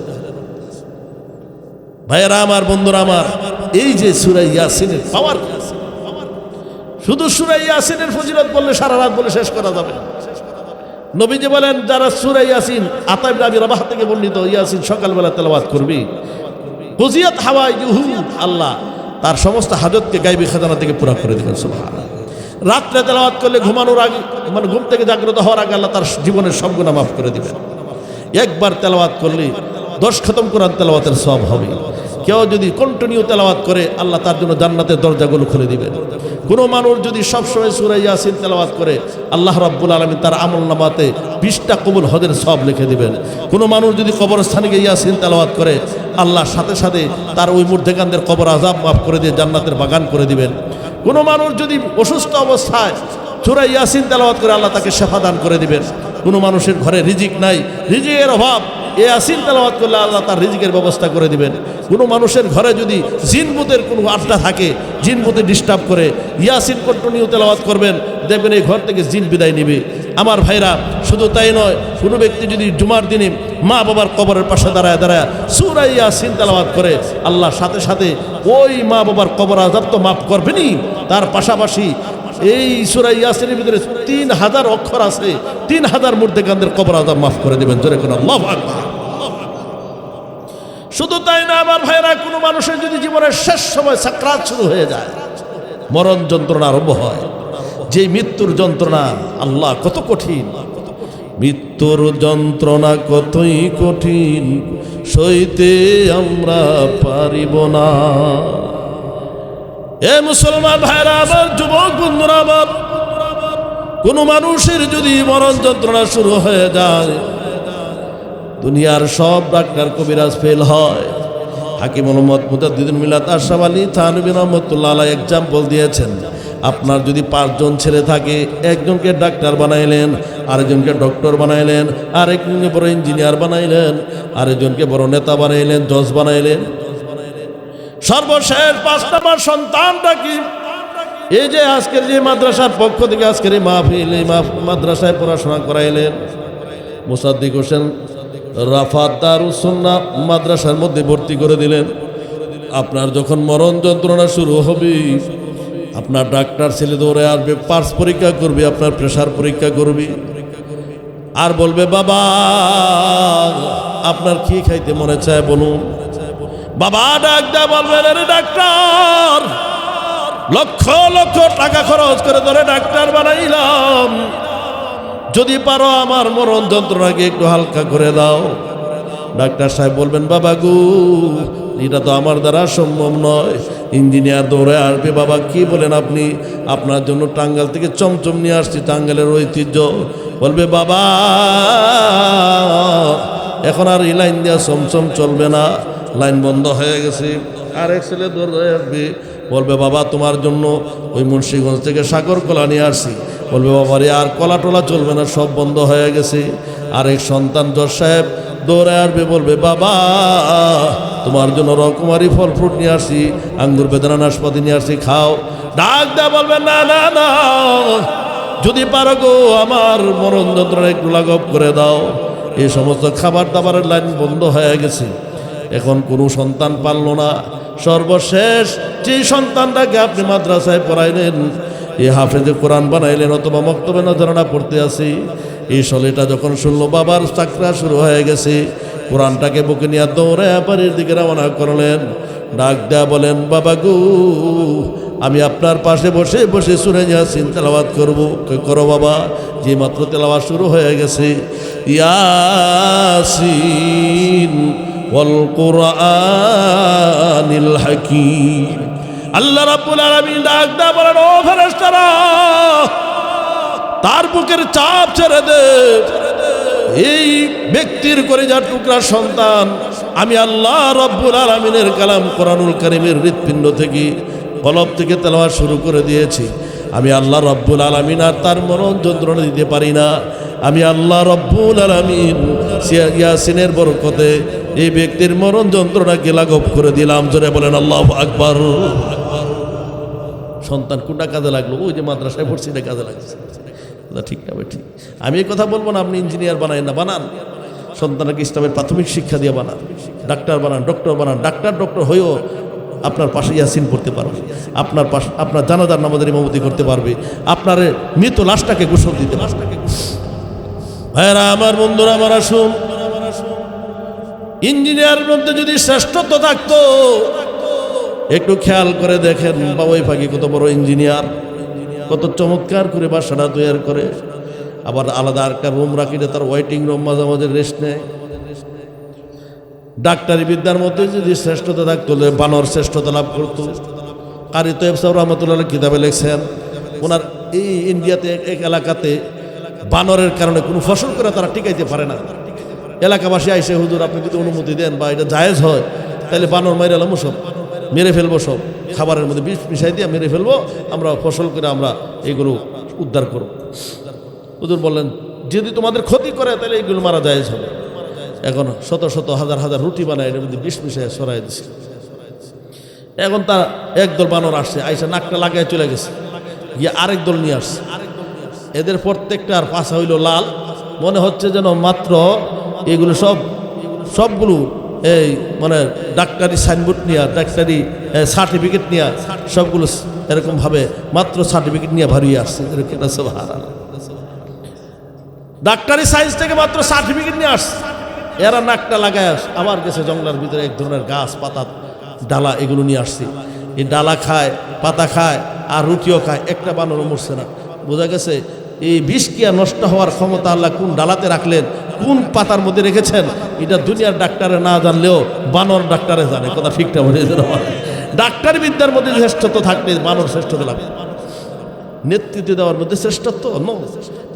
ভাইয়েরা আমার, বন্ধুরা আমার, এই যে সূরা ইয়াসিনের পাওয়ার, শুধু সূরা ইয়াসিনের ফজিলত বললে সারা রাত বলে শেষ করা যাবে না। নবীজি বলেন, যারা সূরা ইয়াসিন, আতা ইবনে আবি রাবাহ থেকে বর্ণিত, ইয়াসিন সকালবেলা তেলাওয়াত করবি, কুজিয়াত হাওয়াইজুহু, আল্লাহ তার সমস্ত হাজতকে গায়বী খাজানা থেকে পুরা করে দিবেন। সুবহানাল্লাহ। রাত্রে তেলাওয়াত করলে ঘুমানোর আগে, মানে ঘুম থেকে জাগ্রত হওয়ার আগে আল্লাহ তার জীবনের সব গুনাহ মাফ করে দিবেন। একবার তেলাওয়াত করলে 10 খতম কোরআন তেলাওয়াতের সওয়াব হবে। কেউ যদি কন্টিনিউ তেলাওয়াত করে, আল্লাহ তার জন্য জান্নাতের দরজাগুলো খুলে দিবেন। কোনো মানুষ যদি সবসময় সূরা ইয়াসিন তেলাওয়াত করে, আল্লাহ রাব্বুল আলামিন তার আমলনামাতে 20টা কবুল হজের সওয়াব লিখে দিবেন। কোনো মানুষ যদি কবরস্থানে গিয়ে ইয়াসিন তেলাওয়াত করে, আল্লাহ সাথে সাথে তার ওই মুর্দেগানদের কবর আযাব মাফ করে দিয়ে জান্নাতের বাগান করে দিবেন। কোনো মানুষ যদি অসুস্থ অবস্থায় সূরা ইয়াসিন তেলাওয়াত করে, আল্লাহ তাকে শিফা দান করে দিবেন। কোনো মানুষের ঘরে রিজিক নাই, রিজিকের অভাব, ইয়াসিন তেলাওয়াত করলে আল্লাহ তার রিজিকের ব্যবস্থা করে দিবেন। কোনো মানুষের ঘরে যদি জিনভূতের কোনো আড্ডা থাকে, জিনভূতে ডিস্টার্ব করে, ইয়াসিন কন্টিনিউ তেলাওয়াত করবেন, দেখবেন এই ঘর থেকে জিন বিদায় নেবে। আমার ভাইরা, শুধু তাই নয়, কোনো ব্যক্তি যদি জুমার দিনে মা বাবার কবরের পাশে দাঁড়ায় দাঁড়ায় সূরা ইয়াসিন তেলাওয়াত করে, আল্লাহ সাথে সাথে ওই মা বাবার কবর আযাব তো মাফ করবেনই, তার পাশাপাশি এই সূরা ইয়াসিনের ভিতরে 3000 অক্ষর আছে, 3000 মুর্দেগানদের কবর আযাব মাফ করে দিবেন। জোরে কোন আল্লাহু আকবার। শুধু তাই না আমার ভাইরা, কোনো মানুষের যদি জীবনের শেষ সময় সাকরাত শুরু হয়ে যায়, মরণ যন্ত্রণা আরম্ভ হয়, যে মৃত্যুর যন্ত্রণা, আল্লাহ কত কঠিন, মৃত্যুর যন্ত্রণা কতই কঠিন, সইতে আমরা পারিব না। এ মুসলমান ভাইরা আমার, যুবক বন্ধুরা আমার, কোনো মানুষের যদি মরণ যন্ত্রণা শুরু হয়ে যায়, দুনিয়ার সব ডাক্তার কবিরাজ ফেল হয়। হাকিম মোহাম্মদ মুজাদ্দিদুল মিল্লাত আশরাফ আলী থানভী রহমাতুল্লাহ আলাইহি এক্সাম্পল দিয়েছেন, আপনার যদি 5 জন ছেলে থাকে, একজনকে ডাক্তার বানাইলেন, আরেকজনকে ডক্টর বানাইলেন, আরেকজনকে বড় ইঞ্জিনিয়ার বানাইলেন, আরেকজনকে বড় নেতা বানাইলেন, জজ বানাইলেন, সর্বশেষ 5 নম্বর সন্তানটা কি? এই যে আজকের যে মাদ্রাসার পক্ষ থেকে আজকের এই মাহফিল, এই মাদ্রাসায় পড়াশোনা করাইলেন, মুসাদ্দিক হোসেন রাফাত দারুস সুন্নাহ মাদ্রাসার মধ্যে ভর্তি করে দিলেন। আপনার যখন মরণ যন্ত্রণা শুরু হবে, আপনার ডাক্তার ছেলে দৌড়ে আসবে, পার্স পরীক্ষা করবে, আপনার প্রেশার পরীক্ষা করবে, আর বলবে, বাবা আপনার কি খাইতে মনে চায় বলুন। বাবা ডাক দেয়া বলবেন, আরে ডাক্তার, লক্ষ লক্ষ টাকা খরচ করে ধরে ডাক্তার বানাইলাম, যদি পারো আমার মরণ যন্ত্রণাকে একটু হালকা করে দাও। ডাক্তার সাহেব বলবেন, বাবা গো, এটা তো আমার দ্বারা সম্ভব নয়। ইঞ্জিনিয়ার দৌড়ে আসবে, বাবা কি বলেন আপনি, আপনার জন্য টাঙ্গাইল থেকে চমচম নিয়ে আসছি, টাঙ্গাইলের ঐতিহ্য। বলবে, বাবা এখন আর এই লাইন দেওয়া চমচম চলবে না, লাইন বন্ধ হয়ে গেছে। আরেক ছেলে দৌড়ে আসবে, বলবে, বাবা তোমার জন্য ওই মুন্সিগঞ্জ থেকে সাগর কলা নিয়ে আসছি। বলবে, বাবা রে আর কলা টোলা চলবে না, সব বন্ধ হয়ে গেছে। আরেক সন্তান জজ সাহেব দৌড়ায় আসবে, বলবে বাবা তোমার জন্য রকমারি ফল ফ্রুট নিয়ে আসি, আঙ্গুর বেদানা নাশপাতি নিয়ে আসি, খাও। ডাক দেয়া বলবে না না না, যদি পারো গো আমার মরণ যন্ত্রণা একটু লাঘব করে দাও। এই সমস্ত খাবার দাবারের লাইন বন্ধ হয়ে গেছে, এখন কোনো সন্তান পারল না। সর্বশেষ যে সন্তানটাকে আপনি মাদ্রাসায় পড়াইলেন, এই হাফেজে কোরআন বানাইলেন অথবা মক্তবে নজরানা পড়তে আসি, এই ছেলেটা যখন শুনলো বাবার চাকরা শুরু হয়ে গেছে, কোরআনটাকে বুকে নিয়ে দৌড়ে বাড়ির দিকে রওনা করলেন। ডাক দেয়া বলেন বাবা গো, আমি আপনার পাশে বসে বসে সূরা ইয়াসিন তেলাওয়াত করব। করো বাবা। যে মাত্র তেলাওয়াত শুরু হয়ে গেছে, ইয়াসিন ওয়াল কুরআনিল হাকীম, আল্লাহ রাব্বুল আলামিন ডাক দেয়া বলেন ও ফেরেশতারা, তার বুকের চাপ ছেড়ে দে। এই ব্যক্তির কলিজার টুকরা সন্তান আমি আল্লাহ রাব্বুল আলামিনের কালাম কোরআনুল কারীমের হৃৎপিণ্ড থেকে কলব থেকে তেলাওয়াত শুরু করে দিয়েছি। আমি আল্লাহ রাব্বুল আলামিন আর তার মরণ যন্ত্রণা দিতে পারি না। আমি আল্লাহ রাব্বুল আলামিন ইয়াসিনের বরকতে এই ব্যক্তির মরণ যন্ত্রণাকে লাঘব করে দিলাম। জোরে বলেন আল্লাহু আকবার। সন্তান কোনটা কাজে লাগলো? ওই যে মাদ্রাসায় পড়ছি না, কাজে লাগছে। ঠিক না? ঠিক। আমি এই কথা বলবো না আপনি ইঞ্জিনিয়ার বানায় না, বানান। সন্তানকে ইসলামের প্রাথমিক শিক্ষা দিয়ে বানান, ডাক্তার বানান, ডক্টর বানান। ডক্টর হয়েও আপনার পাশে ইয়াসিন পড়তে পারবে, আপনার পাশে আপনার জানাজার নামাজের ইমামতি করতে পারবে, আপনার মৃত লাশটাকে গোসল দিতে পারবে। ভাইরা আমার, বন্ধুরা আমার, আসুন, ইঞ্জিনিয়ারের মধ্যে যদি শ্রেষ্ঠত্ব থাকতো, একটু খেয়াল করে দেখেন বাবুই ফাঁকি কত বড় ইঞ্জিনিয়ার, কত চমৎকার করে বাসাটা তৈরি করে। আবার আলাদা একটা রুম রাখিলে তার ওয়েটিং রুম, মাঝে মাঝে রেস্ট নেয়। ডাক্তারি বিদ্যার মধ্যে যদি শ্রেষ্ঠতা থাকতো, বানর শ্রেষ্ঠতা লাভ করতো। কারি তৈয়ব সাহেব রহমতুল্লাহ কিতাবে লিখছেন, ওনার এই ইন্ডিয়াতে এক এলাকাতে বানরের কারণে কোনো ফসল করে তারা টিকাইতে পারে না। এলাকাবাসী আইসে, হুজুর আপনি যদি অনুমতি দেন বা এটা জায়েজ হয়, তাহলে বানর মাইরে এলাম সব মেরে ফেলবো, সব খাবারের মধ্যে বিষ মিশাই দিয়ে মেরে ফেলবো, আমরা ফসল করে আমরা এগুলো উদ্ধার করব। হুজুর বললেন যদি তোমাদের ক্ষতি করে তাহলে এইগুলো মারা জায়েজ হবে। এখন শত শত হাজার হাজার রুটি বানায় এর মধ্যে বিষ মিশাই সরাই দিছে। এখন তার একদল বানর আসছে, আইসা নাকটা লাগাই চলে গেছে, গিয়ে আরেক দল নিয়ে আসছে। এদের প্রত্যেকটার পাশা হইল লাল, মনে হচ্ছে যেন মাত্র এগুলো সবগুলো এই মানে ডাক্তারি সাইনবোর্ড নিয়ে, ডাক্তারি সার্টিফিকেট নিয়ে সবগুলো এরকমভাবে মাত্র সার্টিফিকেট নিয়ে ভারিয়ে আসছে। ডাক্তারি সায়েন্স থেকে মাত্র সার্টিফিকেট নিয়ে আসছে। এরা নাকটা লাগায় আবার গেছে জঙ্গলের ভিতরে এক ধরনের গাছ পাতা ডালা এগুলো নিয়ে আসছে। এই ডালা খায়, পাতা খায়, আর রুটিও খায়, একটা বানরও মরছে না। বোঝা গেছে এই বিষ কিয়া নষ্ট হওয়ার ক্ষমতা আল্লাহ কোন ডালাতে রাখলেন, কোন পাতার মধ্যে রেখেছেন, এটা দুনিয়ার ডাক্তারে না জানলেও বানর ডাক্তারে জানে। কথা ঠিকঠাক বলেছে। ডাক্তার বিদ্যার মধ্যে শ্রেষ্ঠত্ব থাকলে বানর শ্রেষ্ঠত্ব লাগবে। নেতৃত্ব দেওয়ার মধ্যে শ্রেষ্ঠত্ব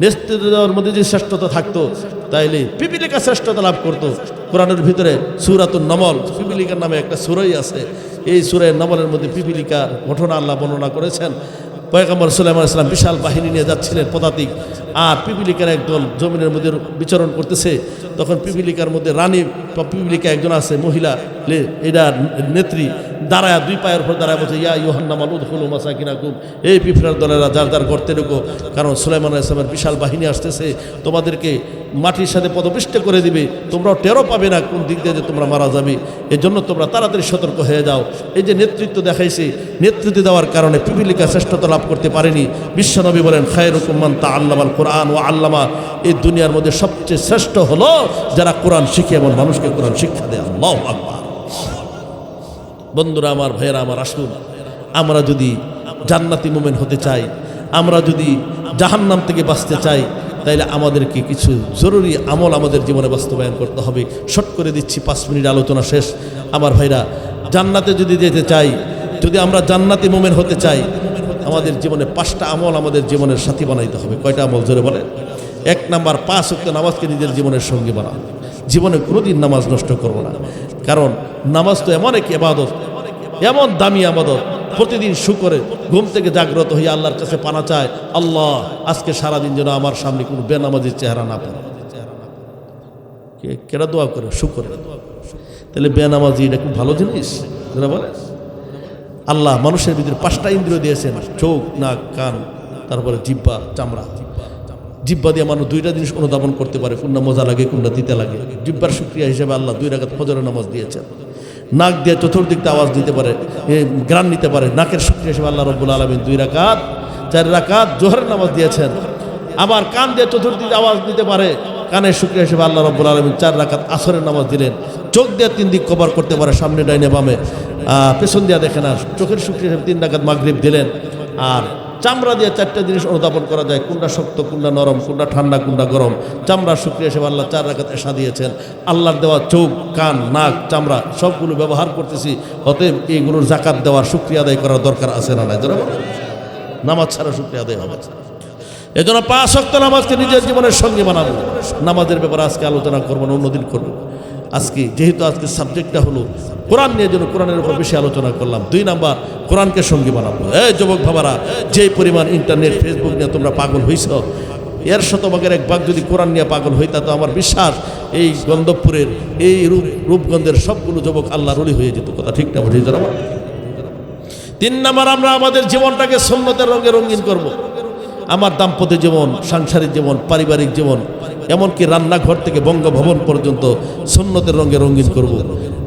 নেতৃত্ব দেওয়ার মধ্যে যদি শ্রেষ্ঠতা থাকতো তাইলে পিপিলিকা শ্রেষ্ঠতা লাভ করতো। কোরআনের ভিতরে সূরাতুন নমল, পিপিলিকার নামে একটা সূরাই আছে। এই সূরা নমলের মধ্যে পিপিলিকার ঘটনা আল্লাহ বর্ণনা করেছেন। পয়গম্বর সুলাইমান আলাইহিস সালাম বিশাল বাহিনী নিয়ে যাচ্ছিলেন পদাতিক, আর পিপিলিকার একদল জমিনের মধ্যে বিচরণ করতেছে। তখন পিপিলিকার মধ্যে রানী পিপিলিকা একজন আছে, মহিলা, এটা নেত্রী, দাঁড়ায় দুই পায়ের উপর দাঁড়ায় বলছে, ইয়া ইউহান্না মালুদখুলু মাসাকিনাকুম, এই পিঁপড়ার দলেরা যার যার গর্তে ঢুকো, কারণ সুলাইমান আলাইহিস সালামের বিশাল বাহিনী আসতেছে, তোমাদেরকে মাটির সাথে পদপিষ্ট করে দিবে, তোমরাও টেরও পাবে না কোন দিক দিয়ে যে তোমরা মারা যাবে। এই জন্য তোমরা তাড়াতাড়ি সতর্ক হয়ে যাও। এই যে নেতৃত্ব দেখাইছে, নেতৃত্ব দেওয়ার কারণে পিপিলিকা শ্রেষ্ঠতা লাভ করতে পারেনি। বিশ্বনবী বলেন খায়রুকুম মান তাআল্লামাল কুরআন ওয়া আল্লামা, এই দুনিয়ার মধ্যে সবচেয়ে শ্রেষ্ঠ হলো যারা কোরআন শিখে এবং মানুষকে কোরআন শিক্ষা দেয়। আল্লাহু আকবার। বন্ধুরা আমার, ভাইয়েরা আমার, আসুন আমরা যদি জান্নাতি মুমিন হতে চাই, আমরা যদি জাহান্নাম থেকে বাঁচতে চাই, তাইলে আমাদেরকে কিছু জরুরি আমল আমাদের জীবনে বাস্তবায়ন করতে হবে। শর্ট করে দিচ্ছি, 5 মিনিট আলোচনা শেষ। আমার ভাইরা, জান্নাতে যদি যেতে চাই, যদি আমরা জান্নাতি মুমিন হতে চাই, আমাদের জীবনে 5টা আমল আমাদের জীবনের সাথী বানাইতে হবে। কয়টা আমল জোরে বলেন? 1 নাম্বার, 5 ওয়াক্ত নামাজকে নিজের জীবনের সঙ্গী বানাও। জীবনে কোনোদিন নামাজ নষ্ট করবো না, কারণ নামাজ তো এমন এক ইবাদত, এমন দামি ইবাদত। প্রতিদিন শুকরে ঘুম থেকে জাগ্রত হয়ে আল্লাহর কাছে পানা চায়, আল্লাহ আজকে সারাদিন যেন আমার সামনে কোনো বেনামাজির চেহারা না পড়ে। কেরা দোয়া করে শুকর। তাহলে বেনামাজি এটা খুব ভালো জিনিস যারা বলে। আল্লাহ মানুষের ভিতরে 5টা ইন্দ্রিয় দিয়েছেন, চোখ, নাক, কান, তারপরে জিহ্বা, চামড়া। জিহ্বা দিয়ে মানুষ 2টা জিনিস অনুধাবন করতে পারে, কোনটা মজা লাগে কোনটা দিতে লাগে। জিহ্বার শুকরিয়া হিসেবে আল্লাহ 2 রাকাত ফজরের নামাজ দিয়েছেন। নাক দিয়ে চতুর্দিকটা আওয়াজ দিতে পারে, গ্রান নিতে পারে, নাকের শুকরিয়া হিসেবে আল্লাহ রব্বুল আলামিন 2 রাকাত 4 রাকাত জোহরের নামাজ দিয়েছেন। আবার কান দিয়ে চতুর্দিকে আওয়াজ দিতে পারে, কানের শুকরিয়া হিসেবে আল্লাহ রব্বুল আলামিন 4 রাকাত আসরের নামাজ দিলেন। চোখ দিয়ে 3 দিক কভার করতে পারে, সামনে ডাইনে বামে, পেছন দিয়ে দেখে না, চোখের শুকরিয়া হিসেবে 3 রাকাত মাগরিব দিলেন। আর চামড়া দিয়ে 4টা জিনিস অনুধাবন করা যায়, কোনটা শক্ত, কোনটা নরম, কোনটা ঠান্ডা, কোনটা গরম। চামড়া শুকরিয়া হিসেবে আল্লাহ 4 রাকাত এশা দিয়েছেন। আল্লাহর দেওয়া চোখ, কান, নাক, চামড়া সবগুলো ব্যবহার করতেছি, অতএব এইগুলোর জাকাত দেওয়ার শুকরিয়া আদায় করার দরকার আছে না নাই? নামাজ ছাড়া শুকরিয়া আদায় হবে। এজন্য 5 ওয়াক্ত নামাজকে নিজের জীবনের সঙ্গে বানাবো। নামাজের ব্যাপারে আজকে আলোচনা করবো না, অন্যদিন করবো। আজকে যেহেতু আজকে সাবজেক্টটা হলো কোরআন নিয়ে, জন্য কোরআনের উপর বেশি আলোচনা করলাম। 2 নাম্বার, কোরআনকে সঙ্গী বানাবো। এই যুবক ভাবারা, যে পরিমাণ ইন্টারনেট, ফেসবুক নিয়ে তোমরা পাগল হইছ, এর শতভাগের 1 ভাগ যদি কোরআন নিয়ে পাগল হইতা, তো আমার বিশ্বাস এই গন্ধবপুরের, এই রূপগঞ্জের সবগুলো যুবক আল্লাহর ওলি হয়ে যেত। কথা ঠিক না? বুঝি যারা। 3 নাম্বার, আমরা আমাদের জীবনটাকে সুন্নতের রঙে রঙিন করব। আমার দাম্পত্য জীবন, সাংসারিক জীবন, পারিবারিক জীবন, এমনকি রান্নাঘর থেকে বঙ্গভবন পর্যন্ত সুন্নতের রঙে রঙিন করব।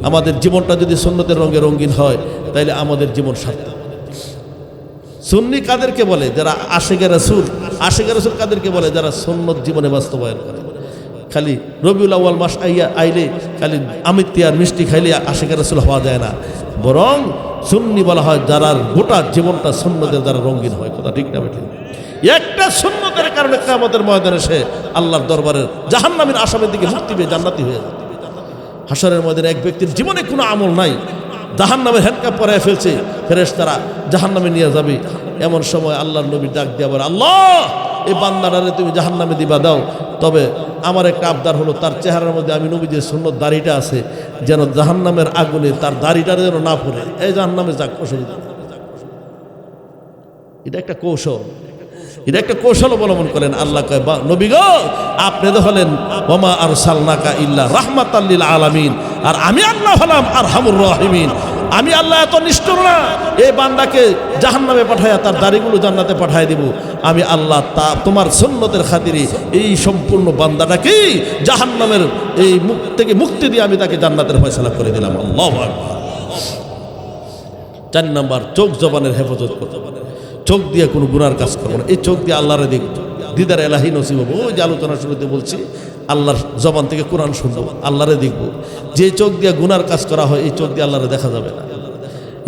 আমাদের জীবনটা যদি সুন্নতের রঙে রঙিন হয়, তাইলে আমাদের জীবন সার্থক। সুন্নি কাদেরকে বলে? যারা আশিকে রাসূল। আশিকে রাসূল কাদেরকে বলে? যারা সুন্নত জীবনে বাস্তবায়ন করে। খালি রবিউল আউয়াল মাস আইলে খালি আমিত্তি আর মিষ্টি খাইলে আশিকে রাসূল হওয়া যায় না, বরং সুন্নি বলা হয় যারা গোটা জীবনটা সুন্নতের দ্বারা রঙিন হয়। কথা ঠিক না? ঠিক। একটা সুন্নতের কারণে কিয়ামতের ময়দানে সে আল্লাহর দরবারের জাহান্নামের আসামের দিকে মুক্তি পেয়ে জান্নাতি হয়ে যায়। হাসরের ময়দানে এক ব্যক্তির জীবনে কোনো আমল নাই, জাহান্নামের হ্যান্ডকাপ পরায় ফেলছে, ফেরেশতারা জাহান্নামে নিয়ে যাবে। এমন সময় আল্লাহর নবী ডাক দিয়ে বলে, আল্লাহ, এই বান্দাটারে তুমি জাহান্নামে দিবা দাও, তবে আমার একটা আবদার হলো, তার চেহারার মধ্যে আমি নবী যে সুন্নত দাড়িটা আছে, যেন জাহান্নামের আগুনে তার দাড়িটা যেন না পড়ে, এই জাহান্নামে যাক, অসুবিধা। এটা একটা কৌশল, এটা একটা কৌশল অবলম্বন করেন। আল্লাহ কয়, নবী গো, আপনি তো হলেন ওমা আরসালনাকা ইল্লা রাহমাতাল লিল আলামিন, আর আমি আল্লাহ হলাম আরহামুর রাহিমিন। আমি আল্লাহ এত নিষ্ঠুর না, এই বান্দাকে জাহান্নামে পাঠায়া তার দাড়িগুলো জান্নাতে পাঠায় দিব। আমি আল্লাহ তোমার সুন্নতের খাতিরে এই সম্পূর্ণ বান্দাটাকে জাহান্নামের এই মুখ থেকে মুক্তি দিয়ে আমি তাকে জান্নাতের ফয়সালা করে দিলাম। আল্লাহু আকবার। 4 নাম্বার, চোখ জবানের হেফাজত করতে পারে। চোখ দিয়ে কোনো গুনার কাজ করবো না। এই চোখ দিয়ে আল্লাহরে দেখবো, দিদার এলাহি নসিব হবো। ওই যে আলোচনার শুরুতে বলছি, আল্লাহর জবান থেকে কোরআন শুনবো, আল্লাহরে দেখবো। যে চোখ দিয়ে গুনার কাজ করা হয়, এই চোখ দিয়ে আল্লাহরে দেখা যাবে না,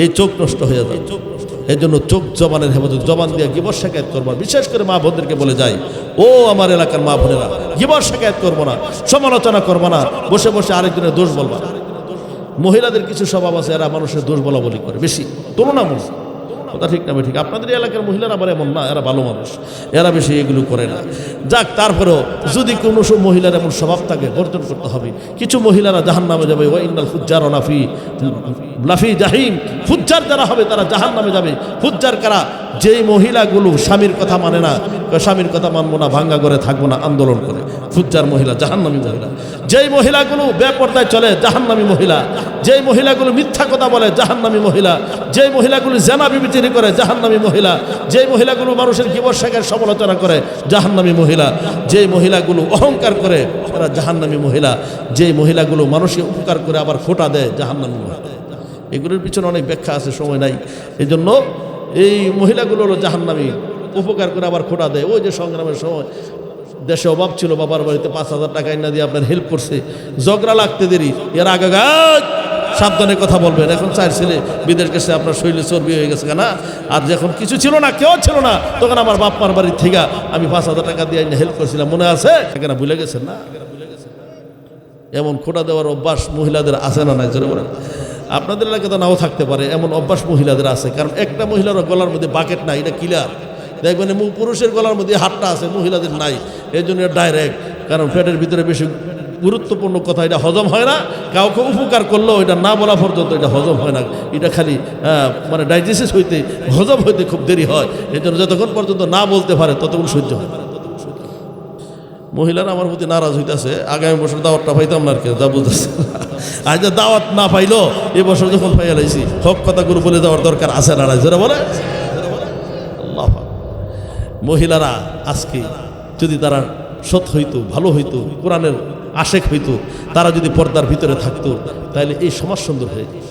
এই চোখ নষ্ট হয়ে যাবে। এই জন্য চোখ জবানের হেফাজত, জবান দিয়ে গিবর শিকায়ত করবো। বিশেষ করে মা বোনদেরকে বলে যাই, ও আমার এলাকার মা বোনেরা, গিবর শিকায়ত করবো না, সমালোচনা করবো না, বসে বসে আরেকজনের দোষ বলবা। মহিলাদের কিছু স্বভাব আছে, এরা মানুষের দোষ বলা বলি করে বেশি, তুলনামূলক। কথা ঠিক না? ঠিক। আপনাদের এলাকার মহিলারা আবার এমন না, এরা ভালো মানুষ, এরা বেশি এগুলো করে না। যাক, তারপরেও যদি কোনো সব মহিলার এমন স্বভাব থাকে, বর্জন করতে হবে। কিছু মহিলারা জাহান্নামে যাবে, ওয়া ইন্নাল ফুজ্জারা লাফি জাহিম। ফুজ্জার যারা হবে তারা জাহান্নামে যাবে। ফুজ্জার কারা? যেই মহিলাগুলো স্বামীর কথা মানে না, স্বামীর কথা মানবো না, ভাঙ্গা করে থাকবো না, আন্দোলন করে, ফুজ্জার মহিলা, জাহান্নামী মহিলা। যেই মহিলাগুলো বেপরদায় চলে, জাহান্নামী মহিলা। যেই মহিলাগুলো মিথ্যা কথা বলে, জাহান্নামী মহিলা। যেই মহিলাগুলো জেনা বিবিচারি করে, জাহান্নামী মহিলা। যেই মহিলাগুলো মানুষের গিবর শিকার সমালোচনা করে, জাহান্নামী মহিলা। যেই মহিলাগুলো অহংকার করে, তারা জাহান্নামী মহিলা। যেই মহিলাগুলো মানুষকে উপকার করে আবার খোটা দেয়, জাহান্নামী মহিলা। এগুলোর পিছনে অনেক ব্যাখ্যা আছে, সময় নাই। এই জন্য এই মহিলাগুলো হলো জাহান্নামী, উপকার করে আবার খোটা দেয়। ওই যে সংগ্রামের সময় দেশে অভাব ছিল, বাবার বাড়িতে 5,000 টাকা এনে দিয়ে আপনার হেল্প করছে, ঝগড়া লাগতে দেরি, এর আগে সাবধানে কথা বলবেন। এখন 4 ছেলে বিদেশ গেছে, আপনার শরীরে চর্বি হয়ে গেছে না। আর যখন কিছু ছিল না, কেউ ছিল না, তখন আমার বাপ মার বাড়ির থেকে আমি 5,000 টাকা দিয়ে হেল্প করছিলাম, মনে আছে? এখানে ভুলে গেছেন না? এমন খোটা দেওয়ার অভ্যাস মহিলাদের আছে না নাই? জোরে বলেন। আপনাদের এলাকাতে নাও থাকতে পারে, এমন অভ্যাস মহিলাদের আছে। কারণ একটা মহিলার গলার মধ্যে বাকেট নাই, এটা ক্লিয়ার। দেখবেন পুরুষের গলার মধ্যে হাতটা আছে, মহিলাদের নাই। এই জন্য ডাইরেক্ট, কারণ পেটের ভিতরে বেশি গুরুত্বপূর্ণ কথা, এটা হজম হয় না। কাউকে উপকার করলেও এটা না বলা পর্যন্ত এটা হজম হয় না। এটা খালি মানে ডাইজেসিস হইতে, হজম হইতে খুব দেরি হয়। এই জন্য যতক্ষণ পর্যন্ত না বলতে পারে ততক্ষণ সহ্য হয়। মহিলারা আমার প্রতি নারাজ হইতেছে, আগামী বছর দাওয়াতটা পাইতাম না আর কি, যা বুঝতেছে। আজ দাওয়াত না পাইলো, এবছর যখন পাইয়া লাইছি হক কথাগুলো বলে যাওয়ার দরকার আছে না, যারা বলে আল্লাহ। মহিলারা আজকে যদি তারা সৎ হইতো, ভালো হইতো, কোরআনের আশেক হইতো, তারা যদি পর্দার ভিতরে থাকতো, তাহলে এই সমাজ সুন্দর হয়ে যেত।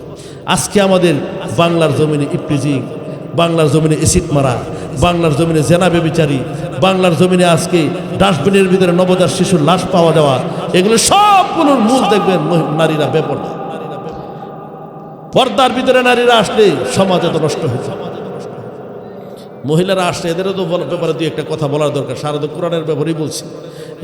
আজকে আমাদের বাংলার জমিনে ইফটিজিং, বাংলার জমিনে এসিড মারা, বাংলার জমিনে জেনা বেবিচারী, বাংলার জমিনে আজকে ডাস্টবিনের ভিতরে নবজাত শিশুর লাশ পাওয়া যাওয়া, এগুলো সবগুলোর মূল দেখবেন নারীরা বেপরদা। পর্দার ভিতরে নারীরা আসলে সমাজ এত নষ্ট হয়েছে। মহিলারা আসলে এদেরও তো ব্যাপারে দুই একটা কথা বলার দরকার, সারা তো কোরআনের ব্যাপারেই বলছি,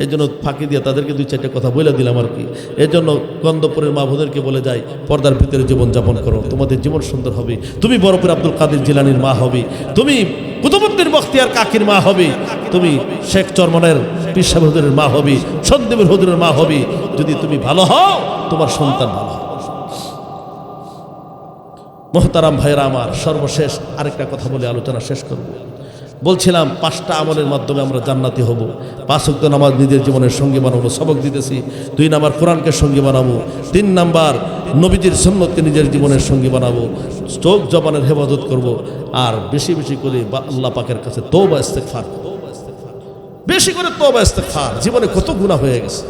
এই জন্য ফাঁকি দিয়ে তাদেরকে দুই চারটে কথা বলে দিলাম আর কি। এই জন্য গন্ধপুরের মা বোনদেরকে বলে যাই, পর্দার ভিতরে জীবনযাপন করো, তোমাদের জীবন সুন্দর হবে। তুমি বরফের আব্দুল কাদের জিলানির মা হবে, তুমি কুতুবুদ্দিন বখতিয়ার কাকির মা হবে, তুমি শেখ চরমনের পীর সাহেব হুজুরের মা হবে, সন্দীপের হুজুরের মা হবে। যদি তুমি ভালো হও, তোমার সন্তান ভালো হবে। মোহতারাম ভাইরা আমার, সর্বশেষ আরেকটা কথা বলে আলোচনা শেষ করব। বলছিলাম 5টা আমলের মাধ্যমে আমরা জান্নাতি হব। 5 ওয়াক্ত নামাজ নিজের জীবনের সঙ্গী বানাবো, সবক দিতেছি। 2 নাম্বার কোরআনকে সঙ্গী বানাবো। 3 নাম্বার নবীজির সুন্নতকে নিজের জীবনের সঙ্গী বানাবো। চোখ জবানের হেফাজত করব। আর বেশি বেশি করে আল্লাহ পাকের কাছে তওবা ইস্তেগফার, বেশি করে তওবা ইস্তেগফার। জীবনে কত গুনাহ হয়ে গেছে।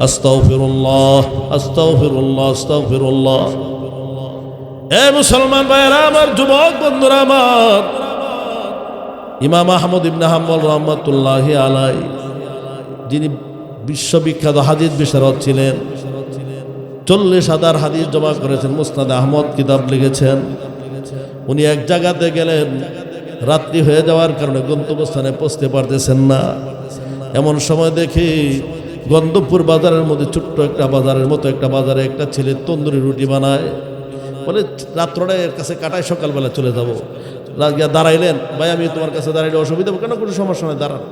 আস্তাগফিরুল্লাহ, আস্তাগফিরুল্লাহ, আস্তাগফিরুল্লাহ। এ মুসলমান ভাইরা আমার, যুবক বন্ধুরা আমার, ইমাম আহমদ ইবনে হাম্বল রহমাতুল্লাহি আলাই, যিনি বিশ্ববিখ্যাত হাদিস বিশারদ ছিলেন, 40,000 হাদিস জমা করেছেন, মুসনাদ আহমদ কিতাব লিখেছেন। উনি এক জায়গাতে গেলেন, রাত্রি হয়ে যাওয়ার কারণে গন্তব্যস্থানে পৌঁছতে পারতেছেন না। এমন সময় দেখি গন্ধপুর বাজারের মধ্যে, ছোট্ট একটা বাজারের মতো একটা বাজারে একটা ছেলে তন্দুরি রুটি বানায়, বলে রাত্রটা এর কাছে কাটায়, সকালবেলা চলে যাবো। গিয়া দাঁড়াইলেন, ভাই আমি তোমার কাছে দাঁড়াইলে অসুবিধা কেন? কোনো সমস্যা নয়, দাঁড়ান।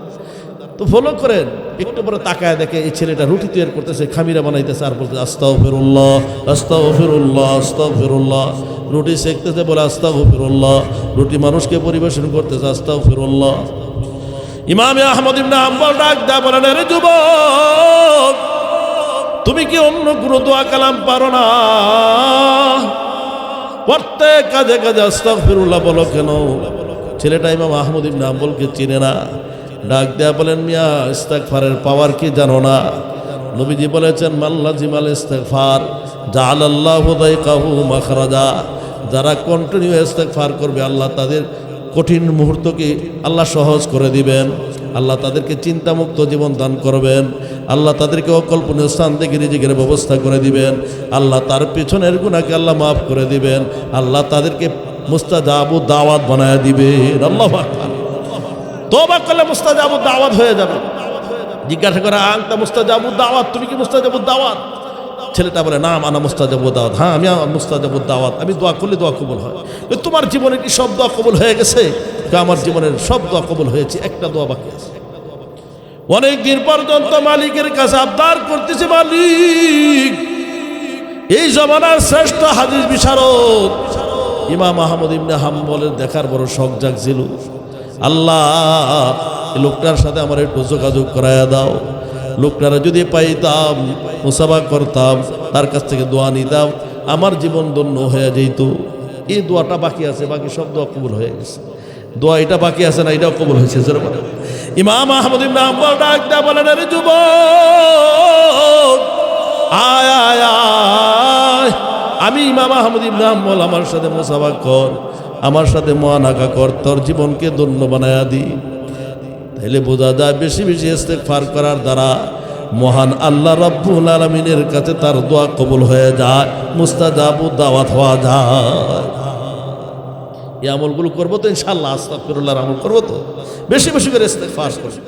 তো ফলো করেন, একটু পরে তাকায় দেখে এই ছেলেটা রুটি তৈরি করতেছে, খামিরা বানাইতেছে, আর বলতেছে আস্তাগফিরুল্লাহ, আস্তাগফিরুল্লাহ, আস্তাগফিরুল্লাহ। রুটি সেকতেছে, বলে আস্তাগফিরুল্লাহ। রুটি মানুষকে পরিবেশন করতেছে, আস্তাগফিরুল্লাহ। ইমাম আহমদ ইবনে হাম্বল ডাক দেয়া বলেন, আরে যুবক, তুমি কি অন্য কোনো দোয়া কালাম পারো না? প্রত্যেক কাজে কাজে আস্তাগফিরুল্লাহ বলো কেন? ছেলেটা ইমাম আহমদ ইবনে হাম্বলকে চিনে না। ডাক দেয়া বলেন, মিয়া ইস্তেগফারের পাওয়ার কি জানো না? নবীজি বলেছেন, মাল্লাজিমাল ইস্তেগফার জাআলাল্লাহু দায়কাহু মাখরাজা। যারা কন্টিনিউ ইস্তেগফার করবে, আল্লাহ তাদের কঠিন মুহূর্তকে আল্লাহ সহজ করে দিবেন। আল্লাহ তাদেরকে চিন্তামুক্ত জীবন দান করবেন। আল্লাহ তাদেরকে অকল্পনীয় স্থান থেকে রিজিকের ব্যবস্থা করে দিবেন। আল্লাহ তার পিছনের গুনাহকে আল্লাহ মাফ করে দিবেন। আল্লাহ তাদেরকে মুস্তাজাবু দাওয়াত বানায় দিবেন। আল্লাহু আকবার। তওবা করলে মুস্তাজাবু দাওয়াত হয়ে যাবে। জিজ্ঞাসা করে, আনতা মুস্তাজাবু দাওয়াত, তুমি কি মুস্তাজাবু দাওয়াত? ছেলেটা বলে, না আনা মুস্তাজাবু দাওয়াত। হ্যাঁ, আমি মুস্তাজাবু দাওয়াত, আমি দোয়া করলে দোয়া কবুল হয়। তোমার জীবনে কি সব দোয়া কবুল হয়ে গেছে? আমার জীবনের সব দোয়া কবুল হয়েছে, একটা দোয়া বাকি আছে। অনেক দিন পর্যন্ত মালিকের কাছে আবদার করতেছে, মালিক, এই জমানার শ্রেষ্ঠ হাদিস বিশারদ ইমাম আহমদ ইবনে হাম্বলের দেখার বড় শখ জাগছিল। আল্লাহ, এই লোকটার সাথে আমার একটু যোগাযোগ করাইয়া দাও। লোকটারা যদি পাইতাম, মুসাফা করতাম, তার কাছ থেকে দোয়া নিতাম, আমার জীবন ধন্য হয়ে যেত। এই দোয়াটা বাকি আছে, বাকি সব দোয়া কবুল হয়ে গেছে। দোয়া এটা বাকি আছে না, এটাও কবুল হয়েছে। ইমাম আহমদ ইবনে হাম্বল ডাক দেয়া বলেন, আরে যুবক, আয় আয় আয়, আমি ইমাম আহমদ ইবনে হাম্বল, আমার সাথে মুসাফা কর, আমার সাথে মুআনাকা কর, তোর জীবনকে ধন্য বানায়া দি। তাইলে বোঝা যায় বেশি বেশি ইস্তেগফার করার দ্বারা মহান আল্লাহ রাব্বুল আলামিনের কাছে তার দোয়া কবুল হয়ে যায়, মুস্তাজাবু দাওয়াত হওয়া যায়। এই আমলগুলো করবো তো ইনশাআল্লাহ, আস্তাগফিরুল্লাহর আমল করবো তো, বেশি বেশি করে ইস্তেগফার করবো।